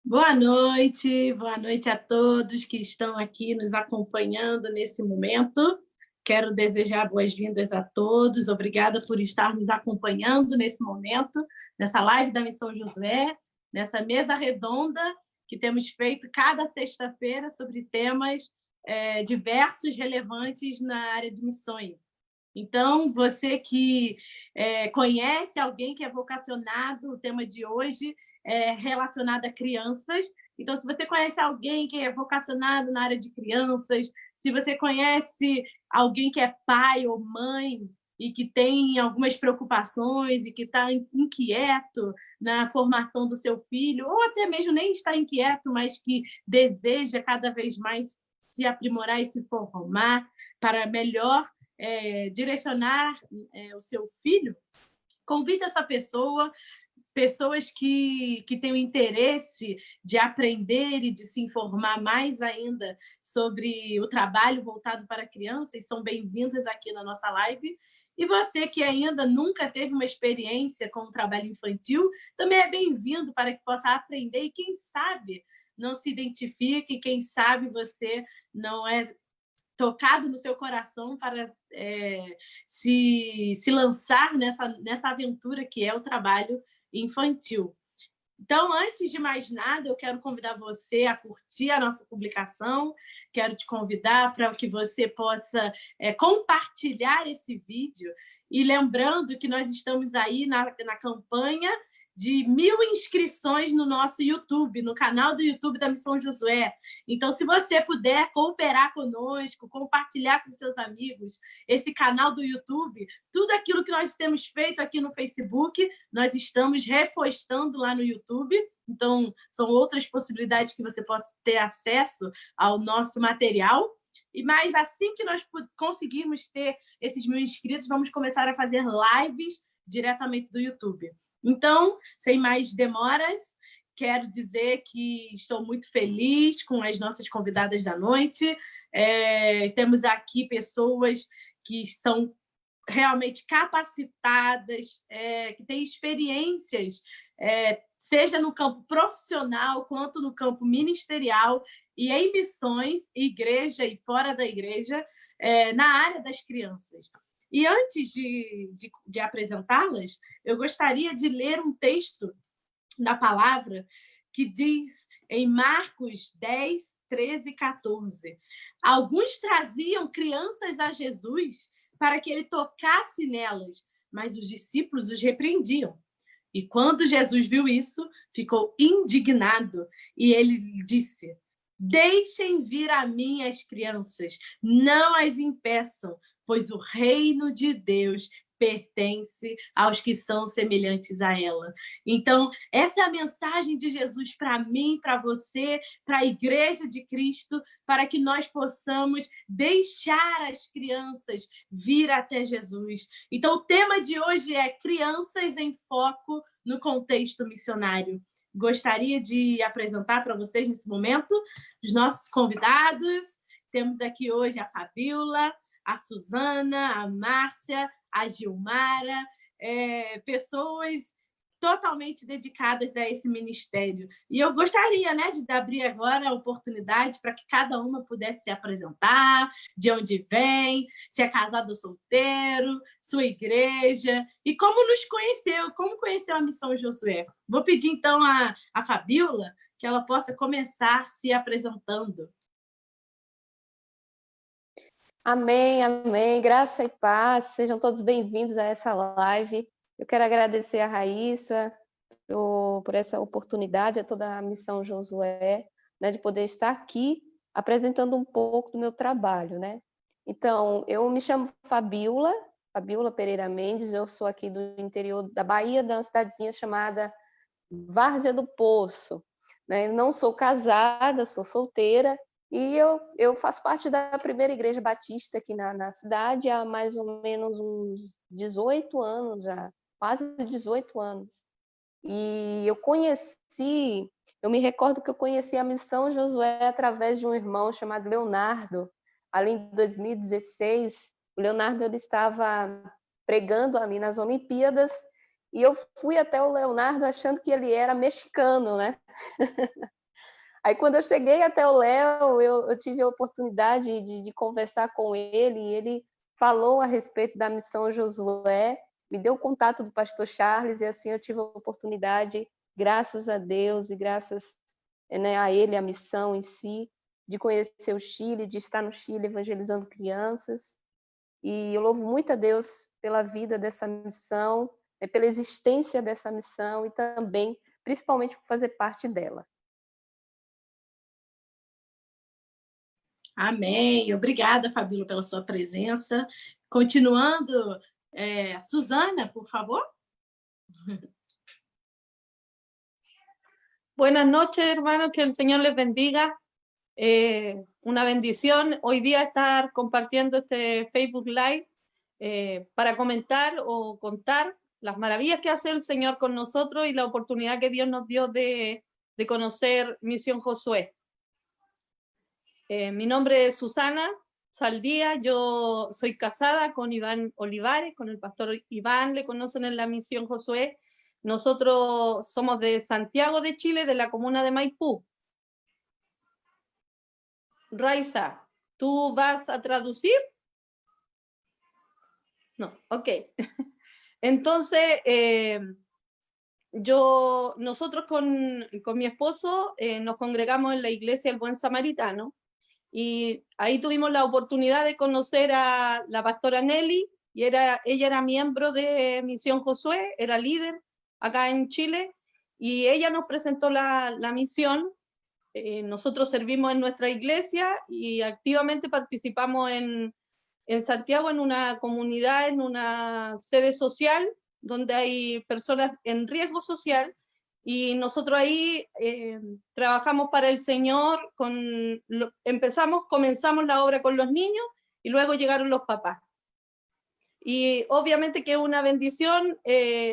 Boa noite a todos que estão aqui nos acompanhando nesse momento. Quero desejar boas-vindas a todos. Obrigada por estar nos acompanhando nesse momento, nessa live da Missão Josué, nessa mesa redonda que temos feito cada sexta-feira sobre temas diversos, relevantes na área de missões. Então, você que conhece alguém que é vocacionado, o tema de hoje é relacionado a crianças. Então, se você conhece alguém que é vocacionado na área de crianças, se você conhece alguém que é pai ou mãe e que tem algumas preocupações e que está inquieto na formação do seu filho, ou até mesmo nem está inquieto, mas que deseja cada vez mais se aprimorar e se formar para melhor direcionar o seu filho, convide essa pessoa, pessoas que têm o interesse de aprender e de se informar mais ainda sobre o trabalho voltado para crianças, são bem-vindas aqui na nossa live. E você que ainda nunca teve uma experiência com o trabalho infantil, também é bem-vindo para que possa aprender e, quem sabe, não se identifique, quem sabe você não é tocado no seu coração para se lançar nessa aventura que é o trabalho infantil. Então, antes de mais nada, eu quero convidar você a curtir a nossa publicação, quero te convidar para que você possa compartilhar esse vídeo, e lembrando que nós estamos aí na campanha de 1000 inscrições no nosso YouTube, no canal do YouTube da Missão Josué. Então, se você puder cooperar conosco, compartilhar com seus amigos esse canal do YouTube, tudo aquilo que nós temos feito aqui no Facebook, nós estamos repostando lá no YouTube. Então, são outras possibilidades que você possa ter acesso ao nosso material. Mas assim que nós conseguirmos ter esses 1000 inscritos, vamos começar a fazer lives diretamente do YouTube. Então, sem mais demoras, quero dizer que estou muito feliz com as nossas convidadas da noite. Temos aqui pessoas que estão realmente capacitadas, que têm experiências, seja no campo profissional quanto no campo ministerial e em missões, igreja e fora da igreja, na área das crianças. E antes de apresentá-las, eu gostaria de ler um texto da palavra que diz em Marcos 10, 13 e 14: alguns traziam crianças a Jesus para que ele tocasse nelas, mas os discípulos os repreendiam. E quando Jesus viu isso, ficou indignado e ele disse: deixem vir a mim as crianças, não as impeçam, pois o reino de Deus pertence aos que são semelhantes a ela. Então, essa é a mensagem de Jesus para mim, para você, para a Igreja de Cristo, para que nós possamos deixar as crianças vir até Jesus. Então, o tema de hoje é crianças em foco no contexto missionário. Gostaria de apresentar para vocês, nesse momento, os nossos convidados. Temos aqui hoje a Fabíola, a Suzana, a Márcia, a Gilmara, pessoas totalmente dedicadas a esse ministério. E eu gostaria, de abrir agora a oportunidade para que cada uma pudesse se apresentar, de onde vem, se é casado ou solteiro, sua igreja, e como nos conheceu, como conheceu a Missão Josué. Vou pedir, então, a Fabíola que ela possa começar se apresentando. Amém, amém. Graça e paz. Sejam todos bem-vindos a essa live. Eu quero agradecer a Raíssa por essa oportunidade, a toda a Missão Josué, de poder estar aqui apresentando um pouco do meu trabalho, Então, eu me chamo Fabíola Pereira Mendes, eu sou aqui do interior da Bahia, de uma cidadezinha chamada Várzea do Poço. Não sou casada, sou solteira, e eu faço parte da primeira igreja batista aqui na cidade há mais ou menos uns 18 anos já, quase 18 anos. E eu me recordo que eu conheci a Missão Josué através de um irmão chamado Leonardo. Ali em 2016, o Leonardo ele estava pregando ali nas Olimpíadas, e eu fui até o Leonardo achando que ele era mexicano, Aí, quando eu cheguei até o Léo, eu tive a oportunidade de conversar com ele, e ele falou a respeito da missão Josué, me deu o contato do pastor Charles, e assim eu tive a oportunidade, graças a Deus e graças, né, a ele, a missão em si, de conhecer o Chile, de estar no Chile evangelizando crianças. E eu louvo muito a Deus pela vida dessa missão, pela existência dessa missão e também, principalmente, por fazer parte dela. Amém. Obrigada, Fabíola, pela sua presença. Continuando, Susana, por favor. Buenas noches, hermanos, que el Señor les bendiga. Una bendición hoy día estar compartiendo este Facebook Live para comentar o contar las maravillas que hace el Señor con nosotros y la oportunidad que Dios nos dio de conocer Misión Josué. Mi nombre es Susana Saldía, yo soy casada con Iván Olivares, con el pastor Iván, le conocen en la Misión Josué. Nosotros somos de Santiago de Chile, de la comuna de Maipú. Raiza, ¿tú vas a traducir? No, ok. Entonces, nosotros con mi esposo nos congregamos en la iglesia El Buen Samaritano, y ahí tuvimos la oportunidad de conocer a la pastora Nelly, y ella era miembro de Misión Josué, era líder acá en Chile, y ella nos presentó la misión. Nosotros servimos en nuestra iglesia y activamente participamos en Santiago, en una comunidad, en una sede social, donde hay personas en riesgo social, y nosotros ahí trabajamos para el Señor, comenzamos la obra con los niños, y luego llegaron los papás. Y obviamente que es una bendición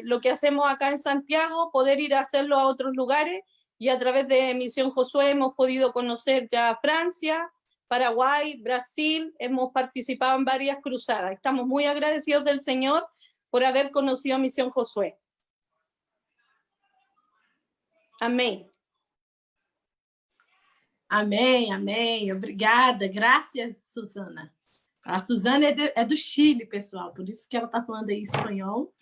lo que hacemos acá en Santiago, poder ir a hacerlo a otros lugares, y a través de Misión Josué hemos podido conocer ya Francia, Paraguay, Brasil, hemos participado en varias cruzadas. Estamos muy agradecidos del Señor por haber conocido Misión Josué. Amém. Amém, amém. Obrigada. Graças, Susana. A Susana é do Chile, pessoal, por isso que ela está falando aí espanhol.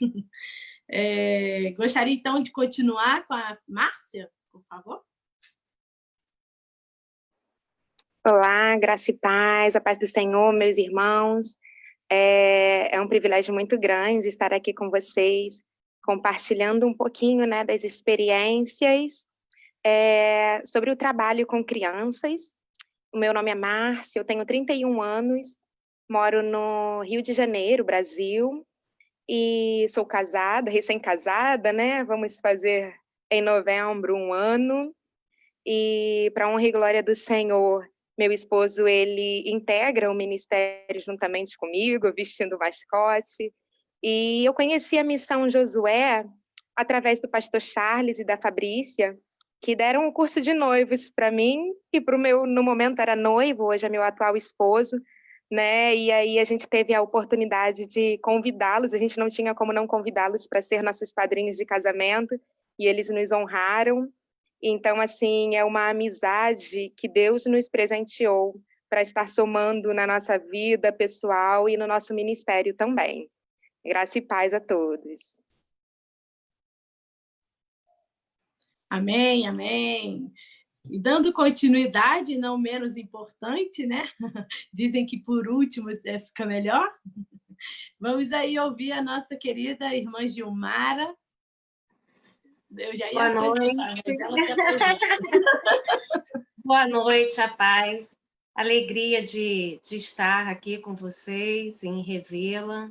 Gostaria, então, de continuar com a Márcia, por favor. Olá, graça e paz, a paz do Senhor, meus irmãos. É um privilégio muito grande estar aqui com vocês, compartilhando um pouquinho, né, das experiências sobre o trabalho com crianças. O meu nome é Márcia, eu tenho 31 anos, moro no Rio de Janeiro, Brasil, e sou casada, recém-casada, né? Vamos fazer em novembro 1 ano, e para honra e glória do Senhor, meu esposo, ele integra o ministério juntamente comigo, vestindo o mascote, e eu conheci a Missão Josué através do pastor Charles e da Fabrícia, que deram um curso de noivos para mim e para o meu, no momento era noivo, hoje é meu atual esposo, né? E aí a gente teve a oportunidade de convidá-los, a gente não tinha como não convidá-los para ser nossos padrinhos de casamento, e eles nos honraram. Então, assim, é uma amizade que Deus nos presenteou para estar somando na nossa vida pessoal e no nosso ministério também. Graça e paz a todos. Amém, amém. E dando continuidade, não menos importante, né? Dizem que por último fica melhor. Vamos aí ouvir a nossa querida irmã Gilmara. Eu já ia Boa noite. Boa noite, a paz. Alegria de estar aqui com vocês em Revela,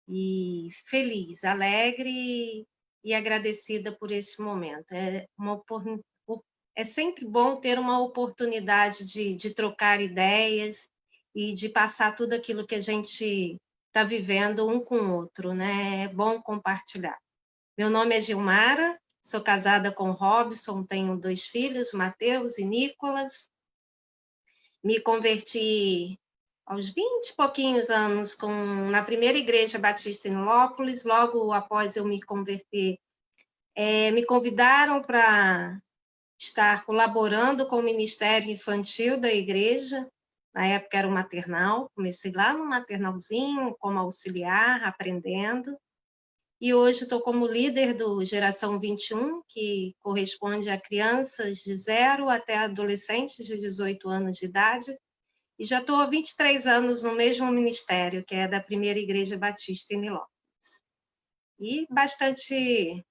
e feliz, alegre e agradecida por esse momento. É sempre bom ter uma oportunidade de trocar ideias e de passar tudo aquilo que a gente está vivendo um com o outro, né? É bom compartilhar. Meu nome é Gilmara, sou casada com Robson, tenho 2 filhos, Mateus e Nicolas. Me converti aos 20 e pouquinhos anos na primeira igreja batista em Lópolis. Logo após eu me converter, me convidaram para estar colaborando com o Ministério Infantil da igreja. Na época era o maternal, comecei lá no maternalzinho, como auxiliar, aprendendo. E hoje estou como líder do Geração 21, que corresponde a crianças de 0 até adolescentes de 18 anos de idade. E já estou há 23 anos no mesmo ministério, que é da Primeira Igreja Batista em Nilópolis. E bastante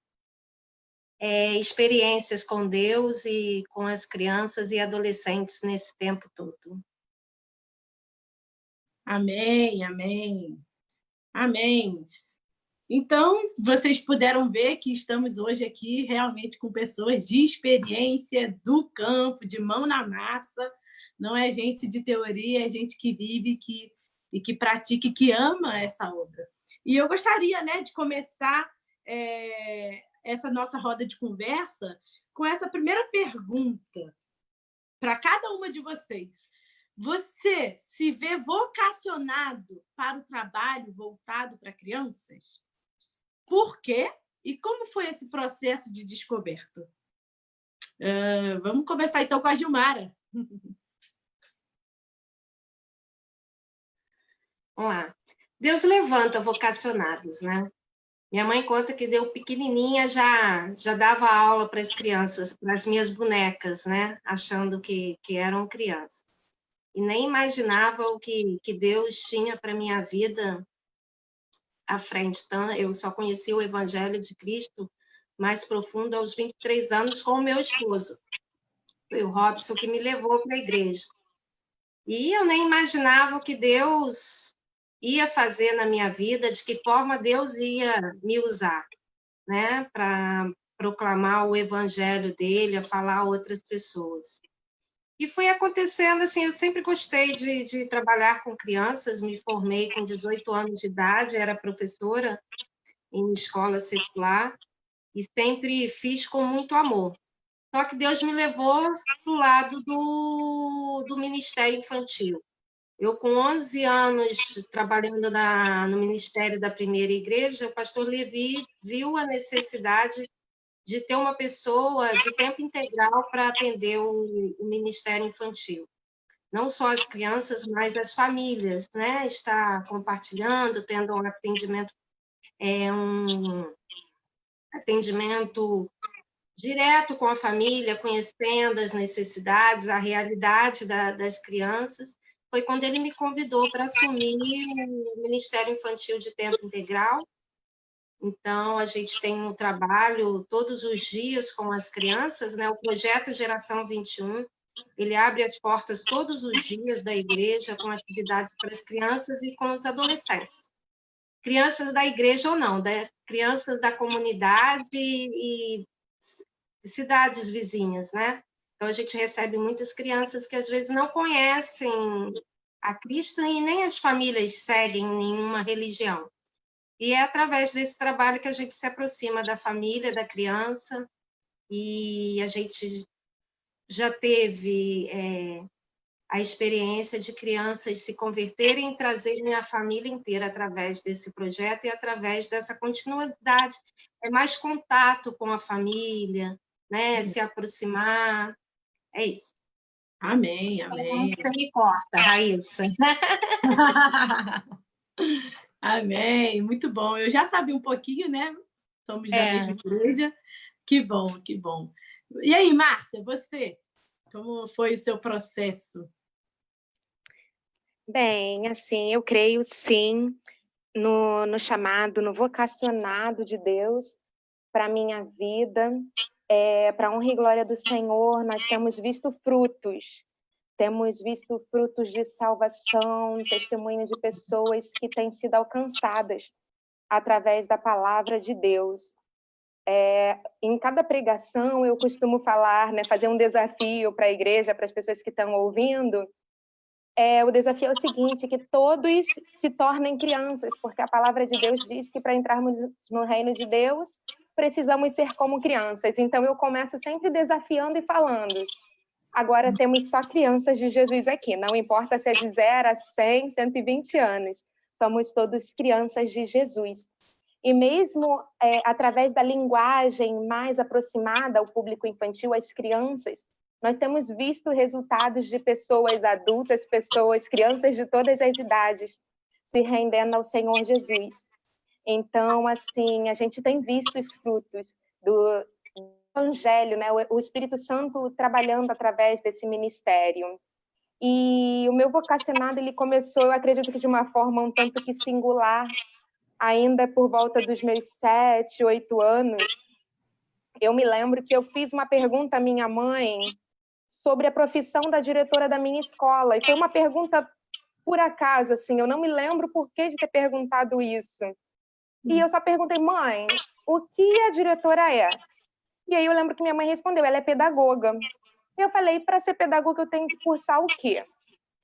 experiências com Deus e com as crianças e adolescentes nesse tempo todo. Amém, amém, amém. Então, vocês puderam ver que estamos hoje aqui realmente com pessoas de experiência do campo, de mão na massa. Não é gente de teoria, é gente que vive e que pratica e que ama essa obra. E eu gostaria, né, de começar essa nossa roda de conversa com essa primeira pergunta para cada uma de vocês. Você se vê vocacionado para o trabalho voltado para crianças? Por quê? E como foi esse processo de descoberta? Vamos começar, então, com a Gilmara. Vamos lá. Deus levanta vocacionados, né? Minha mãe conta que deu pequenininha, já dava aula para as crianças, para as minhas bonecas, né? Achando que eram crianças. E nem imaginava o que Deus tinha para a minha vida à frente. Então, eu só conheci o Evangelho de Cristo mais profundo aos 23 anos com o meu esposo. Foi o Robson que me levou para a igreja. E eu nem imaginava o que Deus ia fazer na minha vida, de que forma Deus ia me usar, né, para proclamar o Evangelho dele, a falar a outras pessoas. E foi acontecendo assim, eu sempre gostei de trabalhar com crianças, me formei com 18 anos de idade, era professora em escola secular, e sempre fiz com muito amor. Só que Deus me levou para o lado do Ministério Infantil. Eu, com 11 anos, trabalhando no Ministério da Primeira Igreja, o pastor Levi viu a necessidade de ter uma pessoa de tempo integral para atender o Ministério Infantil. Não só as crianças, mas as famílias, né? Estar compartilhando, tendo um atendimento direto com a família, conhecendo as necessidades, a realidade das crianças. Foi quando ele me convidou para assumir o Ministério Infantil de tempo integral. Então, a gente tem um trabalho todos os dias com as crianças, né? O projeto Geração 21, ele abre as portas todos os dias da igreja com atividades para as crianças e com os adolescentes. Crianças da igreja ou não, crianças da comunidade e cidades vizinhas, né? Então, a gente recebe muitas crianças que, às vezes, não conhecem a Cristo e nem as famílias seguem nenhuma religião. E é através desse trabalho que a gente se aproxima da família, da criança, e a gente já teve a experiência de crianças se converterem e trazerem a família inteira através desse projeto e através dessa continuidade. É mais contato com a família, né? Se aproximar. É isso. Amém, amém. Você me corta, Raíssa. Amém, muito bom. Eu já sabia um pouquinho, né? Somos da mesma igreja. Que bom, que bom. E aí, Márcia, você? Como foi o seu processo? Bem, assim, eu creio sim no chamado, no vocacionado de Deus para a minha vida. Para a honra e glória do Senhor, nós temos visto frutos de salvação, testemunho de pessoas que têm sido alcançadas através da palavra de Deus. Em cada pregação eu costumo falar, né, fazer um desafio para a igreja, para as pessoas que estão ouvindo. O desafio é o seguinte, que todos se tornem crianças, porque a palavra de Deus diz que para entrarmos no reino de Deus, precisamos ser como crianças. Então eu começo sempre desafiando e falando: agora temos só crianças de Jesus aqui, não importa se é de 0 a 100, 120 anos, somos todos crianças de Jesus. E mesmo através da linguagem mais aproximada ao público infantil, às crianças, nós temos visto resultados de pessoas adultas, crianças de todas as idades, se rendendo ao Senhor Jesus. Então, assim, a gente tem visto os frutos do Evangelho, né? O Espírito Santo trabalhando através desse ministério. E o meu vocacionado, ele começou, eu acredito que de uma forma um tanto que singular, ainda por volta dos meus 7, 8 anos. Eu me lembro que eu fiz uma pergunta à minha mãe sobre a profissão da diretora da minha escola, e foi uma pergunta por acaso, assim, eu não me lembro por que de ter perguntado isso. E eu só perguntei, mãe, o que a diretora é? E aí eu lembro que minha mãe respondeu, ela é pedagoga. Eu falei, para ser pedagoga eu tenho que cursar o quê?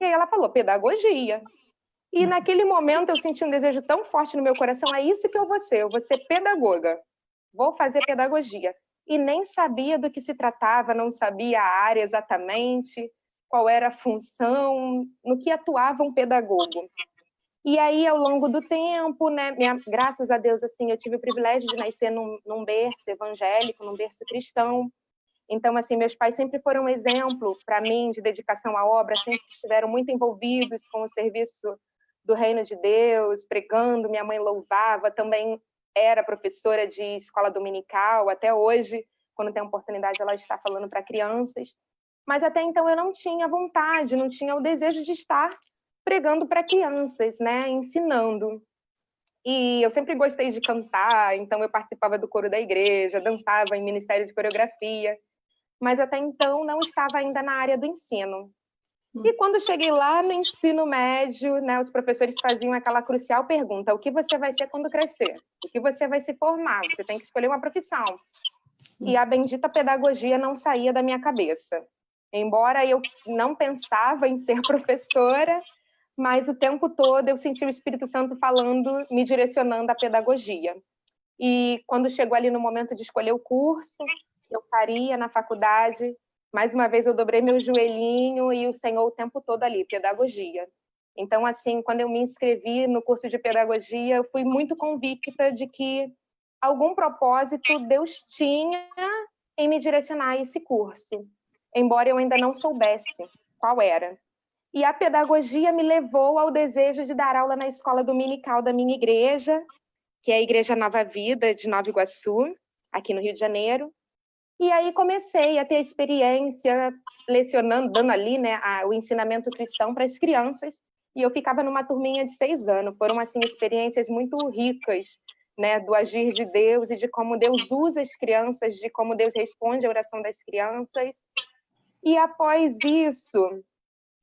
E aí ela falou, pedagogia. E naquele momento eu senti um desejo tão forte no meu coração, é isso que eu vou ser pedagoga. Vou fazer pedagogia. E nem sabia do que se tratava, não sabia a área exatamente, qual era a função, no que atuava um pedagogo. E aí, ao longo do tempo, né, graças a Deus, assim, eu tive o privilégio de nascer num berço evangélico, num berço cristão. Então, assim, meus pais sempre foram um exemplo para mim de dedicação à obra, sempre estiveram muito envolvidos com o serviço do Reino de Deus, pregando, minha mãe louvava, também era professora de escola dominical, até hoje, quando tem oportunidade, ela está falando para crianças. Mas até então eu não tinha vontade, não tinha o desejo de estar pregando para crianças, né, ensinando. E eu sempre gostei de cantar, então eu participava do coro da igreja, dançava em ministério de coreografia, mas até então não estava ainda na área do ensino. E quando cheguei lá no ensino médio, né, os professores faziam aquela crucial pergunta, o que você vai ser quando crescer? O que você vai se formar? Você tem que escolher uma profissão. E a bendita pedagogia não saía da minha cabeça. Embora eu não pensava em ser professora, mas o tempo todo eu senti o Espírito Santo falando, me direcionando à pedagogia. E quando chegou ali no momento de escolher o curso, eu faria na faculdade, mais uma vez eu dobrei meu joelhinho e o Senhor o tempo todo ali, pedagogia. Então, assim, quando eu me inscrevi no curso de pedagogia, eu fui muito convicta de que algum propósito Deus tinha em me direcionar a esse curso, embora eu ainda não soubesse qual era. E a pedagogia me levou ao desejo de dar aula na escola dominical da minha igreja, que é a Igreja Nova Vida de Nova Iguaçu, aqui no Rio de Janeiro. E aí comecei a ter experiência lecionando, dando ali, né, o ensinamento cristão para as crianças. E eu ficava numa turminha de 6 anos. Foram, assim, experiências muito ricas, né, do agir de Deus e de como Deus usa as crianças, de como Deus responde à oração das crianças. E após isso,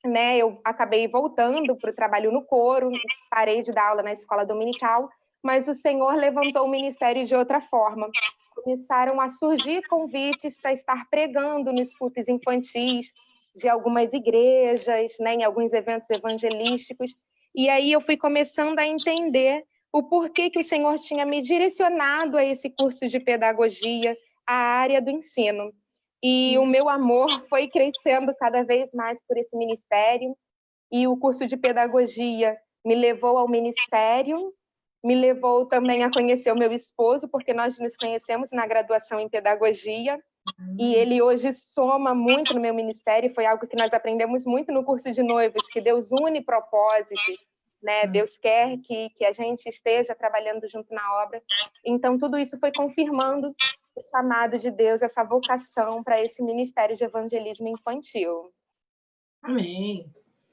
né, eu acabei voltando para o trabalho no coro, parei de dar aula na escola dominical, mas o Senhor levantou o ministério de outra forma. Começaram a surgir convites para estar pregando nos cultos infantis de algumas igrejas, né, em alguns eventos evangelísticos. E aí eu fui começando a entender o porquê que o Senhor tinha me direcionado a esse curso de pedagogia, a área do ensino. E o meu amor foi crescendo cada vez mais por esse ministério. E o curso de pedagogia me levou ao ministério, me levou também a conhecer o meu esposo, porque nós nos conhecemos na graduação em pedagogia, e ele hoje soma muito no meu ministério, foi algo que nós aprendemos muito no curso de noivos, que Deus une propósitos, né? Deus quer que a gente esteja trabalhando junto na obra. Então, tudo isso foi confirmando o chamado de Deus, essa vocação para esse ministério de evangelismo infantil. Amém.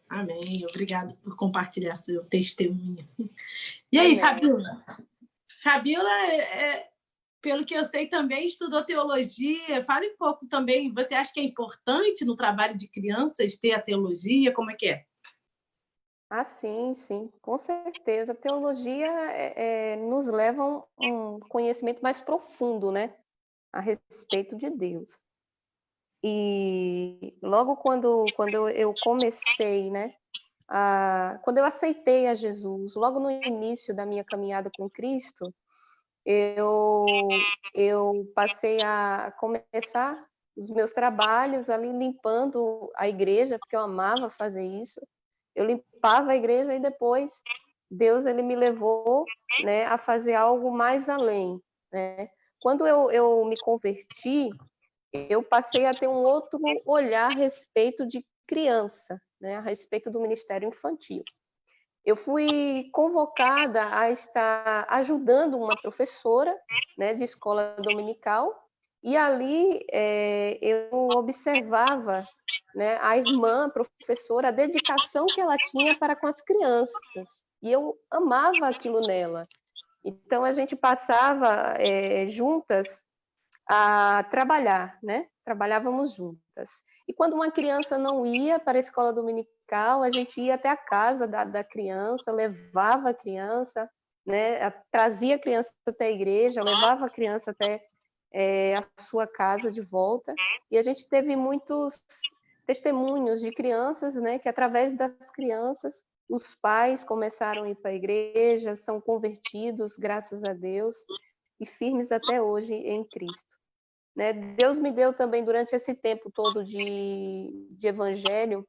Amém. Obrigada por compartilhar seu testemunho. E aí, Fabiola? Fabiola, pelo que eu sei, também estudou teologia. Fale um pouco também. Você acha que é importante no trabalho de crianças ter a teologia? Como é que é? Ah, sim, sim, com certeza. A teologia nos leva a um conhecimento mais profundo, né, a respeito de Deus. E logo quando eu comecei, né, quando eu aceitei a Jesus, logo no início da minha caminhada com Cristo, eu passei a começar os meus trabalhos ali limpando a igreja, porque eu amava fazer isso. Eu limpava a igreja e depois Deus ele me levou, né, a fazer algo mais além, né? Quando eu me converti, eu passei a ter um outro olhar a respeito de criança, né, a respeito do ministério infantil. Eu fui convocada a estar ajudando uma professora, né, de escola dominical, e ali eu observava, né, a irmã, a professora, a dedicação que ela tinha para com as crianças, e eu amava aquilo nela. Então, a gente passava juntas a trabalhar, né? Trabalhávamos juntas. E quando uma criança não ia para a escola dominical, a gente ia até a casa da criança, levava a criança, né? Trazia a criança até a igreja, levava a criança até a sua casa de volta. E a gente teve muitos testemunhos de crianças, né? Que através das crianças, os pais começaram a ir para a igreja, são convertidos, graças a Deus, e firmes até hoje em Cristo. Né? Deus me deu também, durante esse tempo todo de evangelho,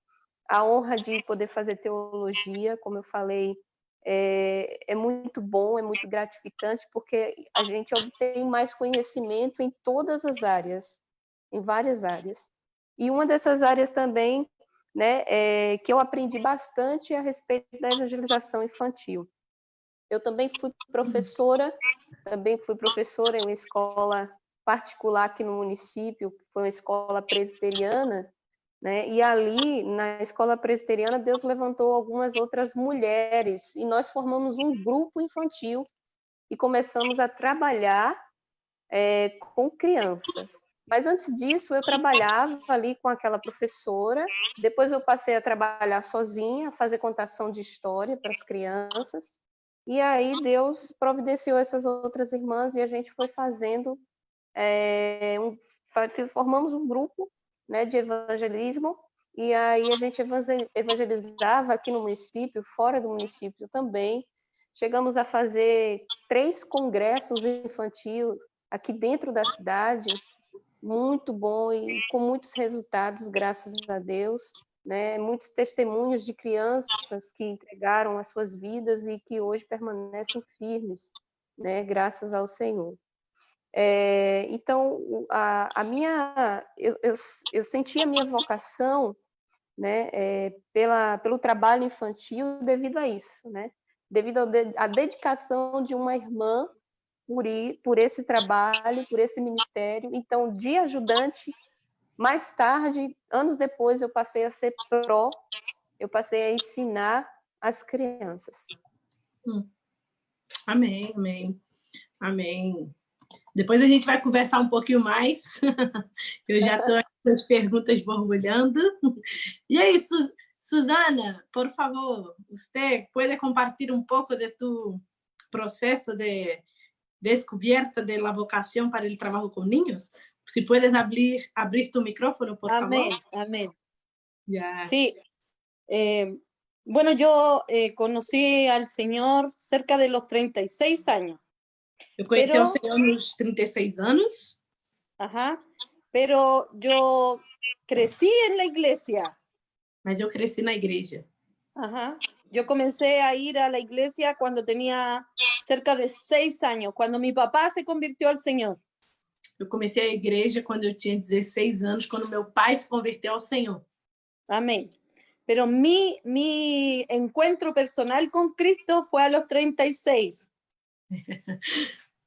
a honra de poder fazer teologia, como eu falei, é muito bom, é muito gratificante, porque a gente obtém mais conhecimento em todas as áreas, em várias áreas. E uma dessas áreas também, né, que eu aprendi bastante a respeito da evangelização infantil. Eu também fui professora em uma escola particular aqui no município, foi uma escola presbiteriana, né? E ali, na escola presbiteriana, Deus levantou algumas outras mulheres, e nós formamos um grupo infantil e começamos a trabalhar com crianças. Mas antes disso, eu trabalhava ali com aquela professora, depois eu passei a trabalhar sozinha, a fazer contação de história para as crianças, e aí Deus providenciou essas outras irmãs e a gente foi fazendo, formamos um grupo, né, de evangelismo, e aí a gente evangelizava aqui no município, fora do município também. Chegamos a fazer 3 congressos infantis aqui dentro da cidade, muito bom e com muitos resultados, graças a Deus, né? Muitos testemunhos de crianças que entregaram as suas vidas e que hoje permanecem firmes, né? Graças ao Senhor. Então, eu senti a minha vocação, né? Pelo trabalho infantil devido a isso, né? Devido à dedicação de uma irmã por esse trabalho, por esse ministério. Então, de ajudante, mais tarde, anos depois, eu passei a ser eu passei a ensinar as crianças. Amém, amém, amém. Depois a gente vai conversar um pouquinho mais, eu já estou com as perguntas borbulhando. E é isso, Susana, por favor, você pode compartilhar um pouco de tu processo de descubierta de la vocación para el trabajo con niños? Si puedes abrir tu micrófono, por amén, favor. Amén. Ya. Sí. Bueno, yo conocí al Señor cerca de los 36 años. Eu conheci o Senhor nos 36 anos. Ajá. Pero yo crecí en la iglesia. Mas eu cresci na igreja. Ajá. Yo comencé a ir a la iglesia cuando tenía cerca de 6 años, cuando mi papá se convirtió al Señor. Eu comecei a igreja quando eu tinha 16 anos, quando meu pai se converteu ao Senhor. Amén. Pero mi encuentro personal con Cristo fue a los 36.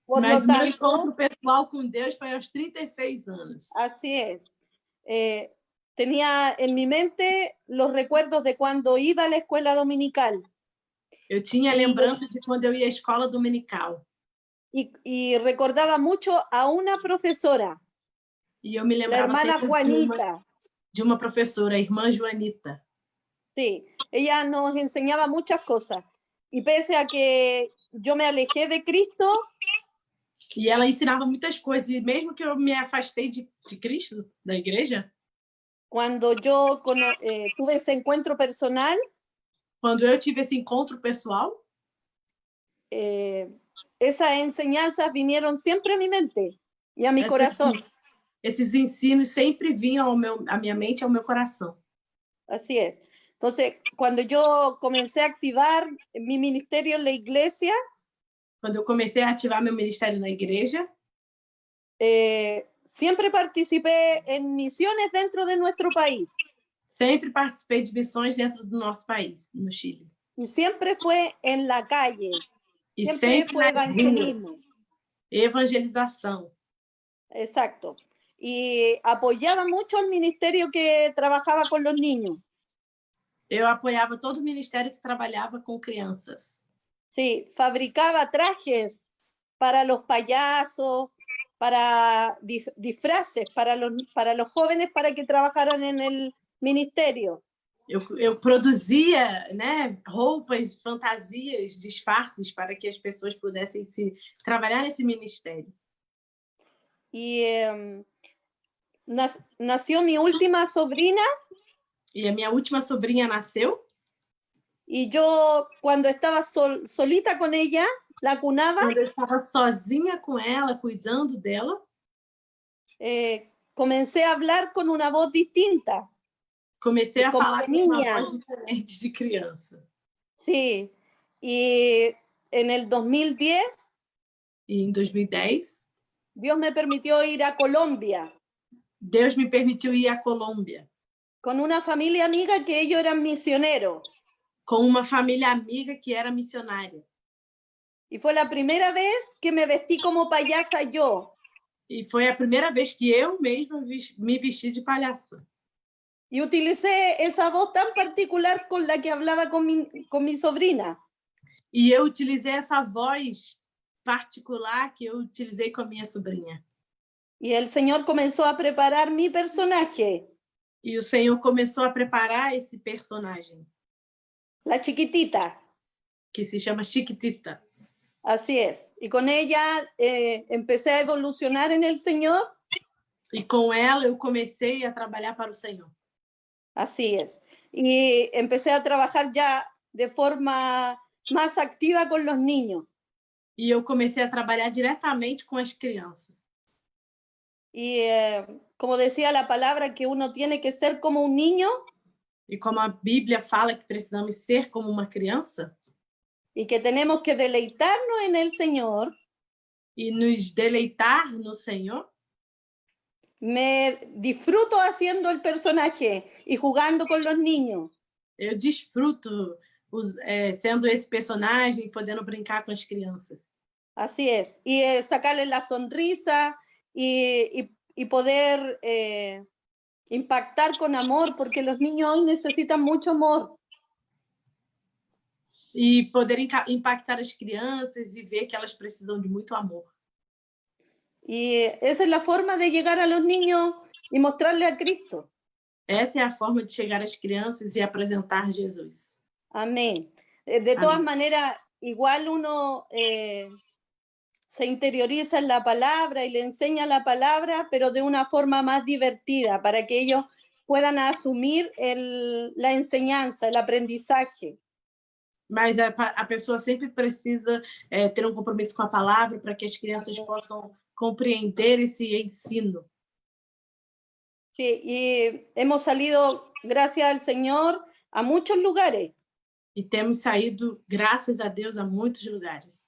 Mas o meu encontro pessoal com Deus foi aos 36 anos. Así es. Tenía en mi mente los recuerdos de cuando iba a la escuela dominical. Eu tinha lembrança de quando eu ia à escola dominical. Y recordaba mucho a una profesora. E eu me la lembrava hermana Juanita. De uma professora, a irmã Joanita. Sí, ella nos enseñaba muchas cosas. Y pese a que yo me alejé de Cristo, e ela ensinava muitas coisas, e mesmo que eu me afastei de Cristo, da igreja, cuando yo tuve ese encuentro personal, quando eu tive esse encontro pessoal, esas enseñanzas vinieron siempre a mi mente y a mi corazón. Esses ensinos sempre vinham à minha mente e ao meu coração. Así es. Entonces, cuando yo comencé a activar mi ministerio en la iglesia, Quando eu comecei a ativar meu ministério na igreja, siempre participé en misiones dentro de nuestro país. sempre participei de missões dentro do nosso país, no Chile. Y siempre fue en la calle, E siempre sempre fue nas ruas, evangelismo. evangelização. Exacto. Y apoyaba mucho al ministerio que trabajaba con los niños. Eu apoiava todo o ministério que trabalhava com crianças. Sí, fabricaba trajes para los payasos, para disfraces, para los jóvenes para que trabajaran en el ministerio. Eu produzia, né, roupas, fantasias, disfarces para que as pessoas pudessem trabalhar nesse ministério. Y nació mi última sobrina. E a minha última sobrinha nasceu. Y yo, cuando estaba solita con ella, la cunaba. Quando eu estava sozinha com ela, cuidando dela, comencé a hablar con una voz distinta. comecei a como falar com uma voz diferente de criança. Sí, y en el 2010, E em 2010, Dios me permitió ir a Colombia Deus me permitiu ir à Colômbia con una familia amiga que ellos eran misioneros. com uma família amiga que era missionária. Y fue la primera vez que me vestí como payasa yo. E foi a primeira vez que eu mesma me vesti de palhaça. Y utilicé esa voz tan particular con la que hablaba con mi sobrina. E eu utilizei essa voz particular que eu utilizei com a minha sobrinha. Y el Señor comenzó a preparar mi personaje, E o Senhor começou a preparar esse personagem, la chiquitita. que se chama Chiquitita. Así es. Y con ella empecé a evolucionar en el Señor. E com ela eu comecei a trabalhar para o Senhor. Así es. Y empecé a trabajar ya de forma más activa con los niños. E eu comecei a trabalhar diretamente com as crianças. Y como decía la palabra, que uno tiene que ser como un niño. E como a Bíblia fala que precisamos ser como uma criança. Y que tenemos que deleitarnos en el Señor. E nos deleitar no Senhor. Me disfruto haciendo el personaje y jugando con los niños. Eu desfruto sendo esse personagem e podendo brincar com as crianças. Así es. Y sacarles la sonrisa y poder impactar con amor, porque los niños hoy necesitan mucho amor. E poder impactar as crianças e ver que elas precisam de muito amor. Y esa es la forma de llegar a los niños y mostrarle a Cristo. Essa é a forma de chegar às crianças e apresentar Jesus. Amén. De todas Amén. maneras, igual uno se interioriza en la palabra y le enseña la palabra, pero de una forma más divertida, para que ellos puedan asumir la enseñanza, el aprendizaje. Mas a pessoa sempre precisa ter um compromisso com a palavra para que as crianças possam compreender esse ensino. Sí, y hemos salido, gracias al Señor, a muchos lugares. E temos saído, graças a Deus, a muitos lugares.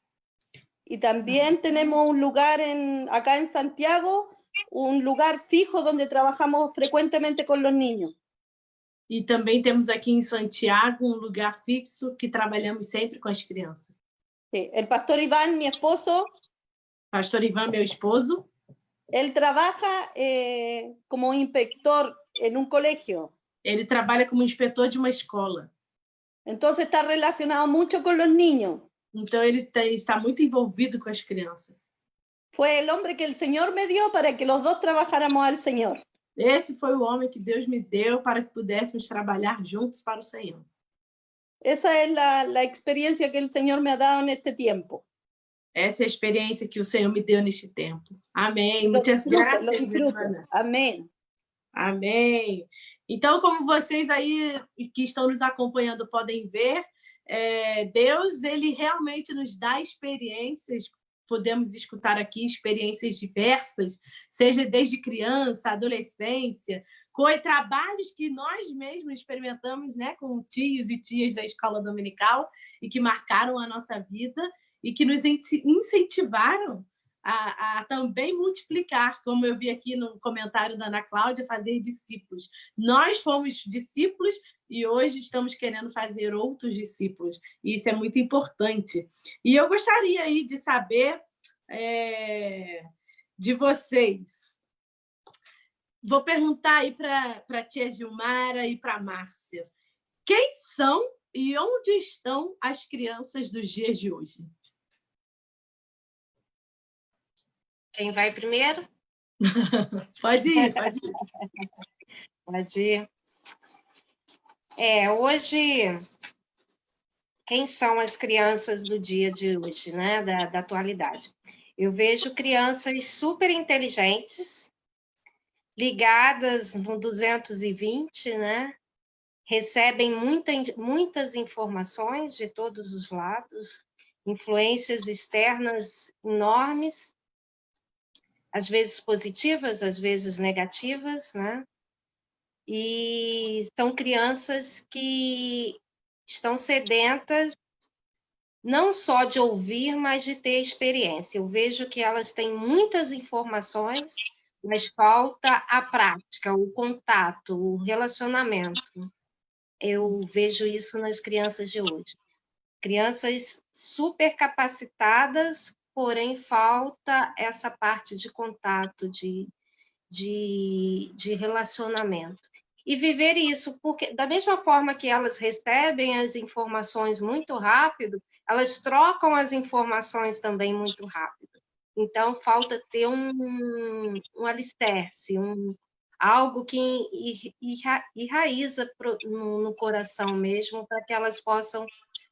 Y también tenemos un lugar acá en Santiago, un lugar fijo donde trabajamos frecuentemente con los niños. E também temos aqui em Santiago um lugar fixo que trabalhamos sempre com as crianças. Sí, el pastor Iván, mi esposo, Pastor Ivan, meu esposo, él trabaja como inspector en un colegio. ele trabalha como inspetor de uma escola. Entonces está relacionado mucho con los niños. Então, ele está muito envolvido com as crianças. Fue el hombre que el Señor me dio para que los dos trabajáramos al Señor. Esse foi o homem que Deus me deu para que pudéssemos trabalhar juntos para o Senhor. Esa es la experiencia que el Señor me ha dado en este tiempo. Essa é a experiência que o Senhor me deu neste tempo. Amém. Lo Muitas graças, lo disfruto. Ivana. Amén. Amém. Então, como vocês aí que estão nos acompanhando podem ver, Deus, ele realmente nos dá experiências. Podemos escutar aqui experiências diversas, seja desde criança, adolescência, trabalhos que nós mesmos experimentamos, né, com tios e tias da escola dominical e que marcaram a nossa vida e que nos incentivaram a também multiplicar, como eu vi aqui no comentário da Ana Cláudia, fazer discípulos. Nós fomos discípulos e hoje estamos querendo fazer outros discípulos. E isso é muito importante. E eu gostaria aí de saber de vocês. Vou perguntar aí para a tia Gilmara e para a Márcia. Quem são e onde estão as crianças dos dias de hoje? Quem vai primeiro? Pode ir, pode ir. Pode ir. Hoje, quem são as crianças do dia de hoje, né? Da atualidade? Eu vejo crianças super inteligentes, ligadas no 220, né? Recebem muitas informações de todos os lados, influências externas enormes, às vezes positivas, às vezes negativas, né? E são crianças que estão sedentas não só de ouvir, mas de ter experiência. Eu vejo que elas têm muitas informações, mas falta a prática, o contato, o relacionamento. Eu vejo isso nas crianças de hoje. Crianças super capacitadas, porém falta essa parte de contato, de relacionamento. E viver isso, porque da mesma forma que elas recebem as informações muito rápido, elas trocam as informações também muito rápido. Então, falta ter um alicerce, algo que enraiza no coração mesmo, para que elas possam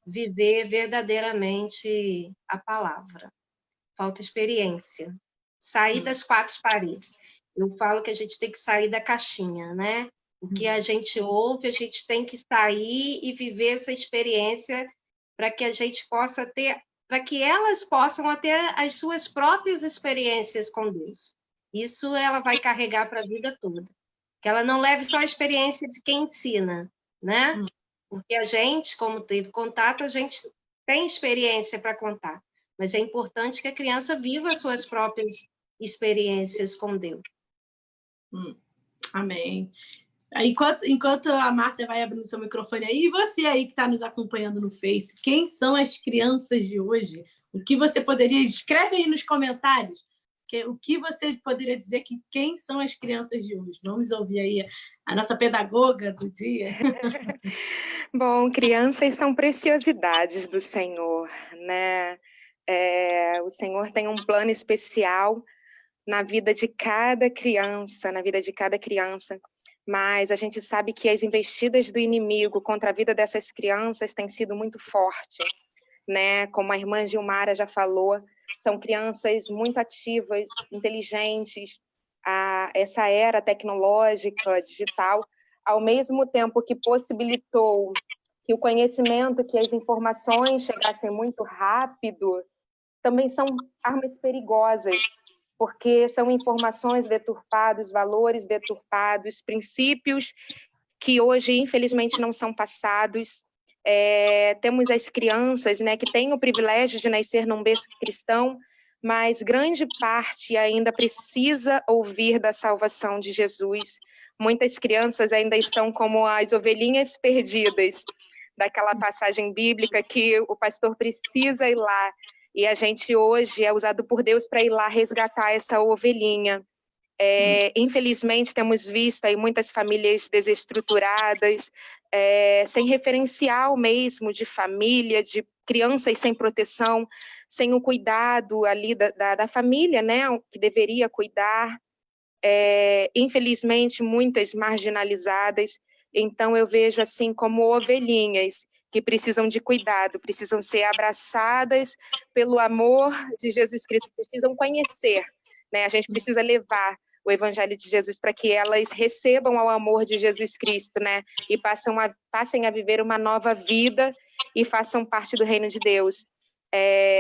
viver verdadeiramente a palavra. Falta experiência. Sair das quatro paredes. Eu falo que a gente tem que sair da caixinha, né? O que a gente ouve, a gente tem que sair e viver essa experiência para que a gente possa ter, para que elas possam ter as suas próprias experiências com Deus. Isso ela vai carregar para a vida toda. Que ela não leve só a experiência de quem ensina, né? Porque a gente, como teve contato, a gente tem experiência para contar. Mas é importante que a criança viva as suas próprias experiências com Deus. Amém. Enquanto a Márcia vai abrindo seu microfone aí, e você aí que está nos acompanhando no Face, quem são as crianças de hoje? O que você poderia... Escreve aí nos comentários o que você poderia dizer que quem são as crianças de hoje. Vamos ouvir aí a nossa pedagoga do dia. Bom, crianças são preciosidades do Senhor, né? O Senhor tem um plano especial na vida de cada criança, mas a gente sabe que as investidas do inimigo contra a vida dessas crianças têm sido muito fortes, né? Como a irmã Gilmara já falou, são crianças muito ativas, inteligentes, essa era tecnológica, digital, ao mesmo tempo que possibilitou que o conhecimento, que as informações chegassem muito rápido, também são armas perigosas, porque são informações deturpadas, valores deturpados, princípios que hoje, infelizmente, não são passados. Temos as crianças, né, que têm o privilégio de nascer num berço cristão, mas grande parte ainda precisa ouvir da salvação de Jesus. Muitas crianças ainda estão como as ovelhinhas perdidas, daquela passagem bíblica que o pastor precisa ir lá, e a gente hoje é usado por Deus para ir lá resgatar essa ovelhinha. Infelizmente, temos visto aí muitas famílias desestruturadas, sem referencial mesmo de família, de crianças sem proteção, sem o cuidado ali da família, né, que deveria cuidar. Infelizmente, muitas marginalizadas. Então, eu vejo assim como ovelhinhas que precisam de cuidado, precisam ser abraçadas pelo amor de Jesus Cristo, precisam conhecer, né? A gente precisa levar o Evangelho de Jesus para que elas recebam o amor de Jesus Cristo, né? E passem a viver uma nova vida e façam parte do reino de Deus.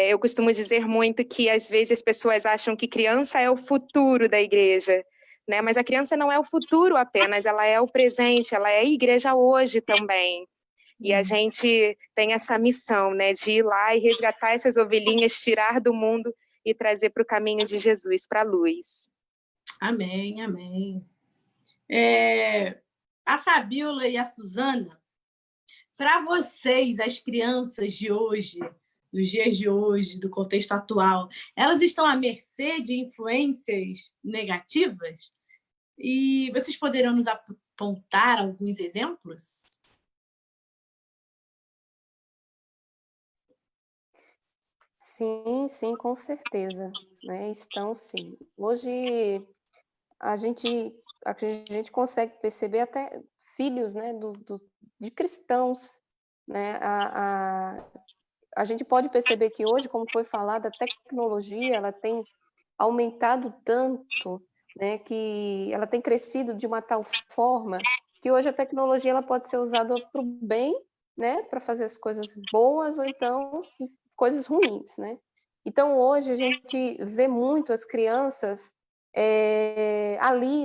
Eu costumo dizer muito que, às vezes, as pessoas acham que criança é o futuro da igreja, né? Mas a criança não é o futuro apenas, ela é o presente, ela é a igreja hoje também. E a gente tem essa missão, né, de ir lá e resgatar essas ovelhinhas, tirar do mundo e trazer para o caminho de Jesus, para a luz. Amém, amém. A Fabiola e a Suzana, para vocês, as crianças de hoje, dos dias de hoje, do contexto atual, elas estão à mercê de influências negativas? E vocês poderiam nos apontar alguns exemplos? Sim, sim, com certeza, né? Estão sim. Hoje a gente consegue perceber até filhos, né, de cristãos, né? A gente pode perceber que hoje, como foi falado, a tecnologia ela tem aumentado tanto, né, que ela tem crescido de uma tal forma que hoje a tecnologia ela pode ser usada para o bem, né, para fazer as coisas boas ou então coisas ruins, né? Então hoje a gente vê muito as crianças ali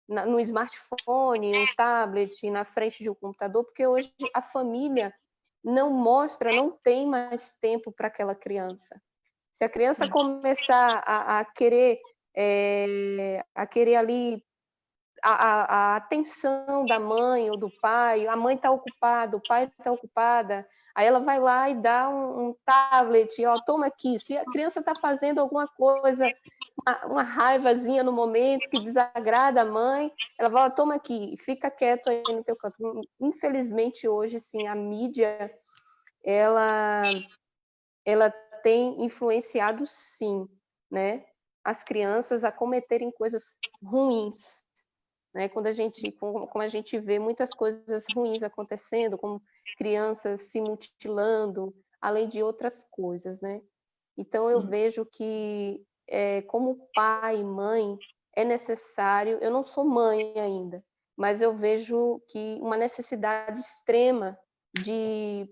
no smartphone, no tablet, na frente de um computador, porque hoje a família não tem mais tempo para aquela criança. Se a criança começar a querer ali a atenção da mãe ou do pai, a mãe está ocupada, o pai está ocupada, aí ela vai lá e dá um tablet, ó, toma aqui. Se a criança está fazendo alguma coisa, uma raivazinha no momento que desagrada a mãe, ela fala, toma aqui, fica quieto aí no teu canto. Infelizmente, hoje, sim, a mídia, ela tem influenciado, sim, né, as crianças a cometerem coisas ruins, né? Como a gente vê muitas coisas ruins acontecendo, como crianças se mutilando, além de outras coisas, né? Então eu vejo que como pai e mãe é necessário. Eu não sou mãe ainda, mas eu vejo que uma necessidade extrema de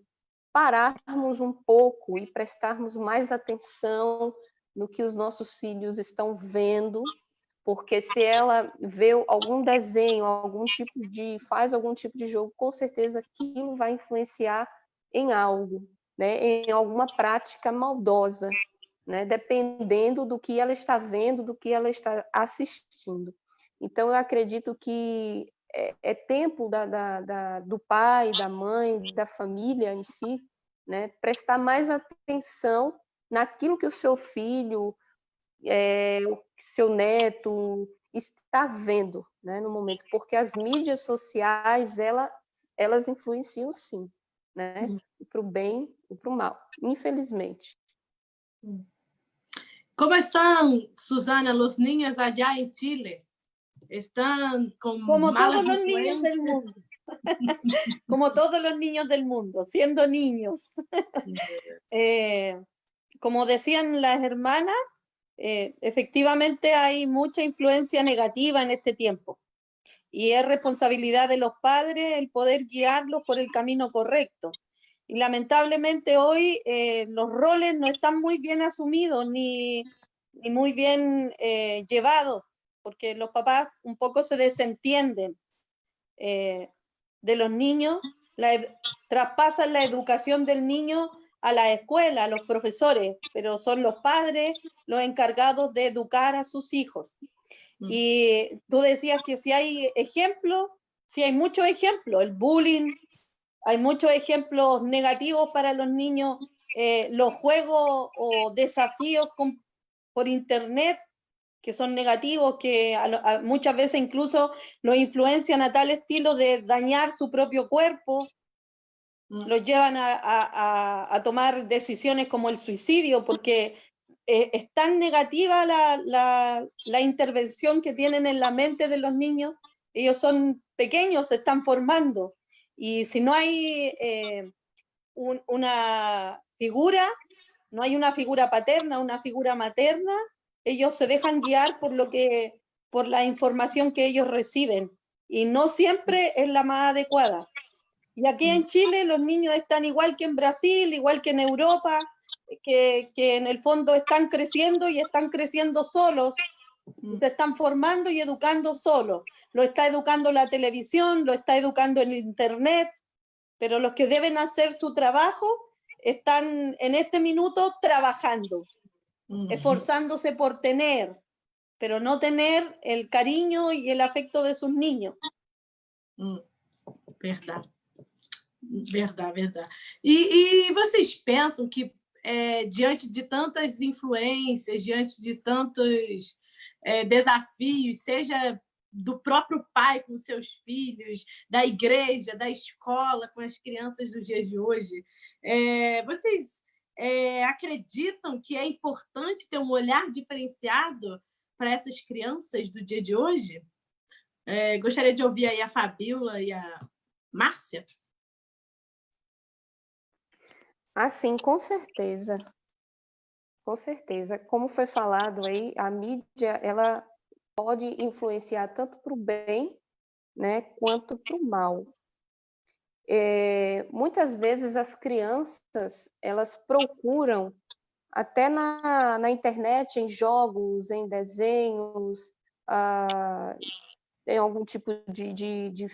pararmos um pouco e prestarmos mais atenção no que os nossos filhos estão vendo, porque se ela vê algum desenho, faz algum tipo de jogo, com certeza aquilo vai influenciar em algo, né? Em alguma prática maldosa, né? Dependendo do que ela está vendo, do que ela está assistindo. Então, eu acredito que é tempo do pai, da mãe, da família em si, né? Prestar mais atenção naquilo que o seu filho, o seu neto está vendo, né, no momento, porque as mídias sociais elas influenciam, sim, né, para o bem e para o mal, infelizmente. Como estão, Susana, os niños allá em Chile? Están con como malas todos los niños del mundo. Como todos los niños del mundo, siendo niños. Como decían las hermanas, efectivamente hay mucha influencia negativa en este tiempo. Y es responsabilidad de los padres el poder guiarlos por el camino correcto. Y lamentablemente hoy los roles no están muy bien asumidos ni muy bien llevados, porque los papás un poco se desentienden de los niños, traspasan la educación del niño a la escuela, a los profesores, pero son los padres los encargados de educar a sus hijos. Y tú decías que si hay ejemplos, sí hay muchos ejemplos, el bullying, hay muchos ejemplos negativos para los niños, los juegos o desafíos por internet que son negativos, que muchas veces incluso los influencian a tal estilo de dañar su propio cuerpo, los llevan a tomar decisiones como el suicidio, porque es tan negativa la intervención que tienen en la mente de los niños. Ellos son pequeños, se están formando, y si no hay una figura, no hay una figura paterna, una figura materna, ellos se dejan guiar por la información que ellos reciben, y no siempre es la más adecuada. Y aquí en Chile los niños están igual que en Brasil, igual que en Europa, que en el fondo están creciendo y están creciendo solos, Se están formando y educando solo. Lo está educando la televisión, lo está educando el internet, pero los que deben hacer su trabajo están en este minuto trabajando, esforzándose por tener, pero no tener el cariño y el afecto de sus niños. Verdade. Verdade, verdade. E vocês pensam que, diante de tantas influências, diante de tantos desafios, seja do próprio pai com seus filhos, da igreja, da escola com as crianças dos dias de hoje, vocês acreditam que é importante ter um olhar diferenciado para essas crianças do dia de hoje? Gostaria de ouvir aí a Fabíola e a Márcia. Ah, sim, com certeza. Com certeza. Como foi falado aí, a mídia, ela pode influenciar tanto para o bem, né, quanto para o mal. Muitas vezes as crianças, elas procuram, até na internet, em jogos, em desenhos, em algum tipo de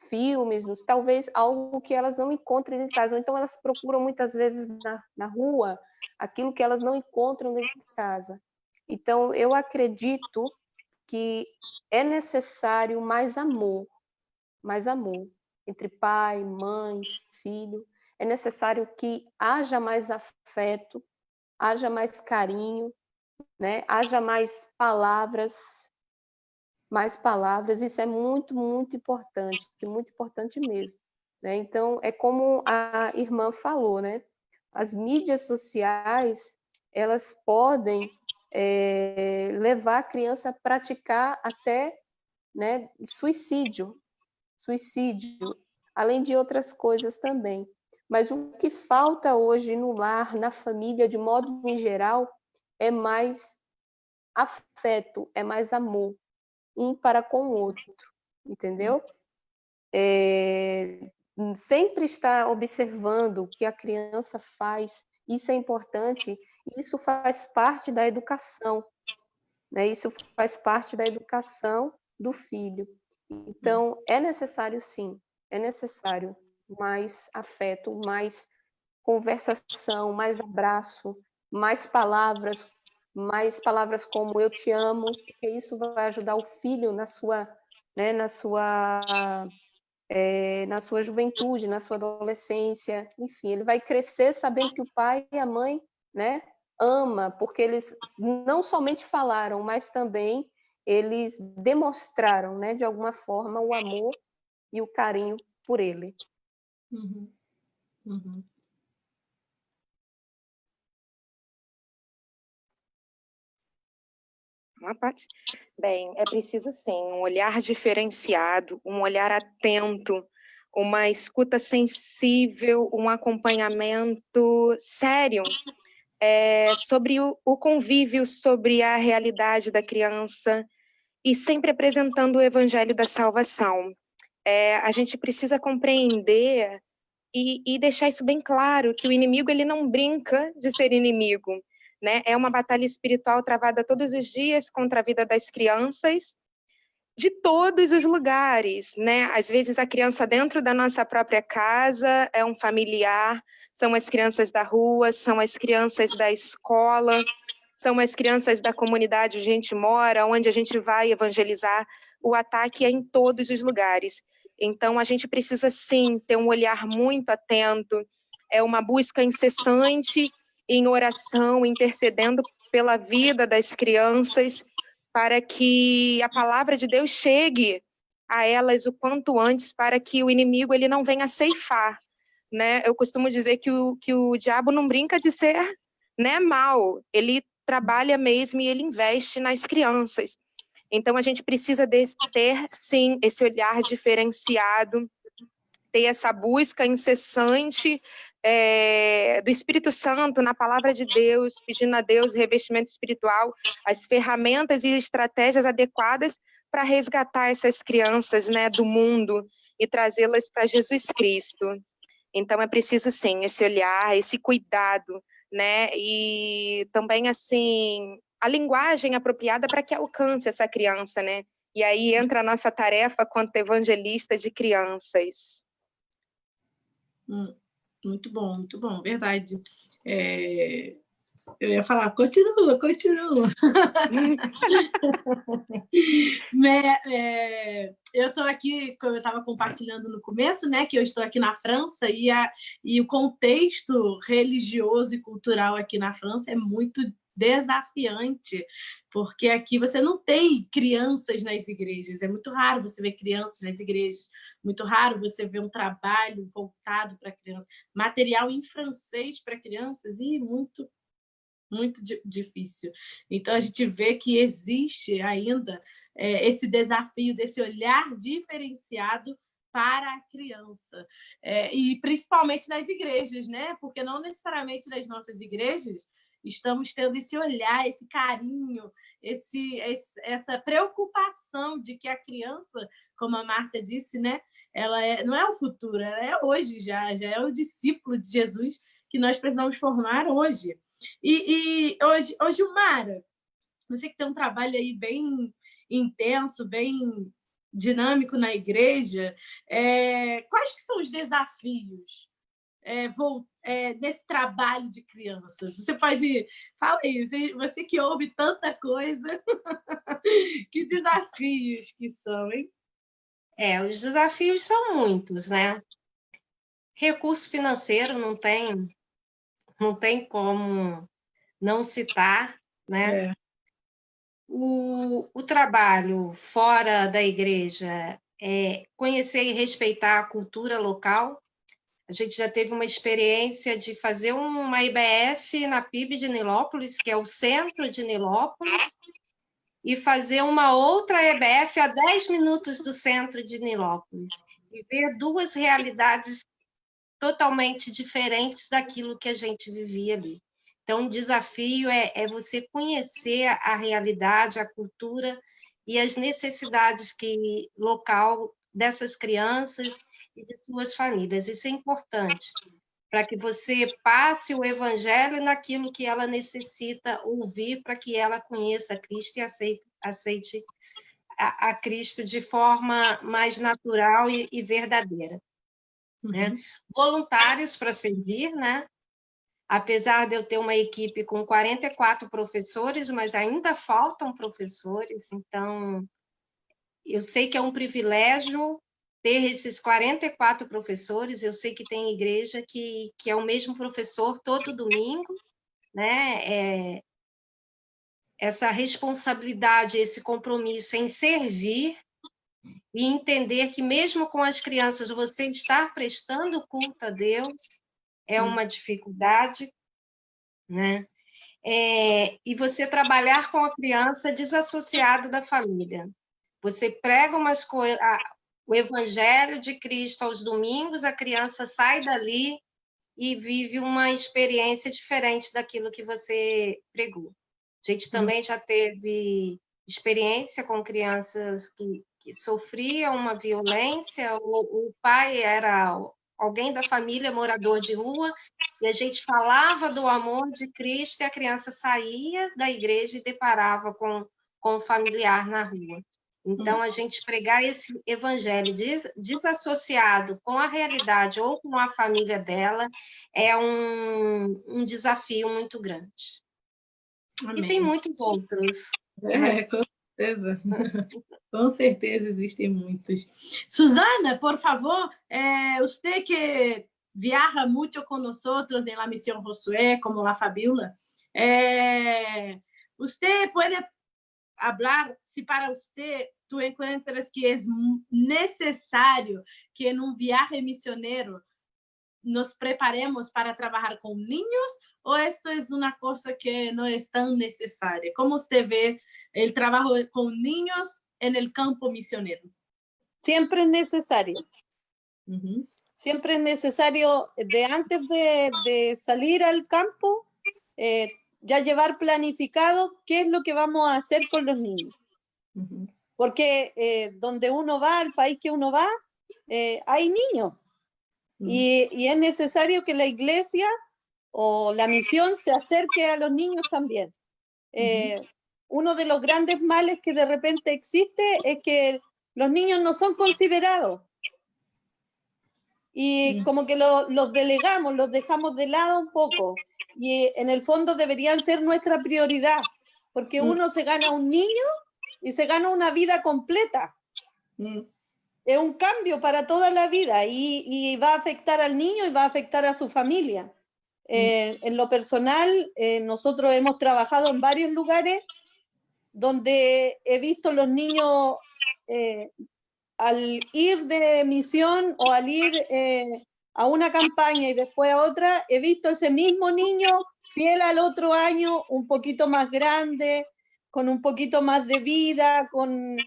filmes, talvez algo que elas não encontrem em casa. Ou então elas procuram muitas vezes na rua aquilo que elas não encontram dentro de casa. Então, eu acredito que é necessário mais amor entre pai, mãe, filho. É necessário que haja mais afeto, haja mais carinho, né? Haja mais palavras. Isso é muito, muito importante mesmo, né? Então, é como a irmã falou, né? As mídias sociais, elas podem levar a criança a praticar até, né, suicídio, além de outras coisas também. Mas o que falta hoje no lar, na família, de modo em geral, é mais afeto, é mais amor, um para com o outro, entendeu? Sempre estar observando o que a criança faz, isso é importante, isso faz parte da educação, né? Isso faz parte da educação do filho. Então, é necessário, sim, é necessário mais afeto, mais conversação, mais abraço, mais palavras como eu te amo, porque isso vai ajudar o filho na sua juventude, na sua adolescência, enfim, ele vai crescer sabendo que o pai e a mãe, né, ama, porque eles não somente falaram, mas também eles demonstraram, né, de alguma forma, o amor e o carinho por ele. Uma parte. Bem, é preciso sim um olhar diferenciado, um olhar atento, uma escuta sensível, um acompanhamento sério sobre o convívio, sobre a realidade da criança e sempre apresentando o evangelho da salvação. A gente precisa compreender e deixar isso bem claro, que o inimigo ele não brinca de ser inimigo, né? É uma batalha espiritual travada todos os dias contra a vida das crianças, de todos os lugares, né? Às vezes a criança dentro da nossa própria casa é um familiar, são as crianças da rua, são as crianças da escola, são as crianças da comunidade onde a gente mora, onde a gente vai evangelizar. O ataque é em todos os lugares. Então, a gente precisa, sim, ter um olhar muito atento, uma busca incessante em oração, intercedendo pela vida das crianças, para que a palavra de Deus chegue a elas o quanto antes, para que o inimigo ele não venha ceifar, né? Eu costumo dizer que o diabo não brinca de ser, né, mal, ele trabalha mesmo e ele investe nas crianças. Então, a gente precisa ter, sim, esse olhar diferenciado, ter essa busca incessante do Espírito Santo na palavra de Deus, pedindo a Deus revestimento espiritual, as ferramentas e estratégias adequadas para resgatar essas crianças, né, do mundo e trazê-las para Jesus Cristo. Então, é preciso, sim, esse olhar, esse cuidado, né, e também, assim, a linguagem apropriada para que alcance essa criança, né? E aí entra a nossa tarefa quanto evangelista de crianças. Muito bom, verdade. Eu ia falar, continua. Eu estou aqui, como eu estava compartilhando no começo, né, que eu estou aqui na França e o contexto religioso e cultural aqui na França é muito desafiante, porque aqui você não tem crianças nas igrejas, é muito raro você ver crianças nas igrejas, muito raro você ver um trabalho voltado para crianças, material em francês para crianças, e muito difícil. Então, a gente vê que existe ainda esse desafio desse olhar diferenciado para a criança. E principalmente nas igrejas, né? Porque não necessariamente nas nossas igrejas estamos tendo esse olhar, esse carinho, essa preocupação de que a criança, como a Márcia disse, né? Ela não é o futuro, ela é hoje já é o discípulo de Jesus que nós precisamos formar hoje. E hoje, Gilmara, você que tem um trabalho aí bem intenso, bem dinâmico na igreja, quais que são os desafios nesse trabalho de crianças? Você pode... Fala aí, você que ouve tanta coisa, que desafios que são, hein? Os desafios são muitos, né? Recurso financeiro não tem como não citar, né? O trabalho fora da igreja é conhecer e respeitar a cultura local. A gente já teve uma experiência de fazer uma IBF na PIB de Nilópolis, que é o centro de Nilópolis, e fazer uma outra EBF a 10 minutos do centro de Nilópolis, e ver duas realidades totalmente diferentes daquilo que a gente vivia ali. Então, o desafio é você conhecer a realidade, a cultura e as necessidades local dessas crianças e de suas famílias. Isso é importante, para que você passe o evangelho naquilo que ela necessita ouvir, para que ela conheça Cristo e aceite a Cristo de forma mais natural e verdadeira. Né? Voluntários para servir, né? Apesar de eu ter uma equipe com 44 professores, mas ainda faltam professores, então eu sei que é um privilégio ter esses 44 professores, eu sei que tem igreja que é o mesmo professor todo domingo, né? Essa responsabilidade, esse compromisso em servir e entender que mesmo com as crianças você estar prestando culto a Deus é uma dificuldade, né? E você trabalhar com a criança desassociado da família. Você prega o evangelho de Cristo aos domingos, a criança sai dali e vive uma experiência diferente daquilo que você pregou. A gente também já teve experiência com crianças que sofriam uma violência, o pai era alguém da família morador de rua, e a gente falava do amor de Cristo, e a criança saía da igreja e deparava com o familiar na rua. Então, a gente pregar esse evangelho desassociado com a realidade ou com a família dela é um desafio muito grande. Amém. E tem muitos outros. Com certeza. Com certeza existem muitos. Susana, por favor, você que viaja muito com nós em la Misión Josué, como la Fabiola, você pode falar se para você tu encuentras que é necessário que em um viaje misionero nos preparemos para trabalhar com niños, ou esto es una cosa que no es tan necesaria? ¿Cómo usted ve el trabajo con niños en el campo misionero? Siempre es necesario. Siempre es necesario, antes de salir al campo, ya llevar planificado qué es lo que vamos a hacer con los niños. Porque donde uno va, al país que uno va, hay niños. Y es necesario que la iglesia o la misión se acerque a los niños también. uno de los grandes males que de repente existe es que los niños no son considerados. Y como que los delegamos, los dejamos de lado un poco. Y en el fondo deberían ser nuestra prioridad, porque uno se gana un niño y se gana una vida completa. Es un cambio para toda la vida y va a afectar al niño y va a afectar a su familia. En lo personal, nosotros hemos trabajado en varios lugares donde he visto los niños al ir de misión o al ir a una campaña y después a otra, he visto ese mismo niño fiel al otro año, un poquito más grande, con un poquito más de vida, con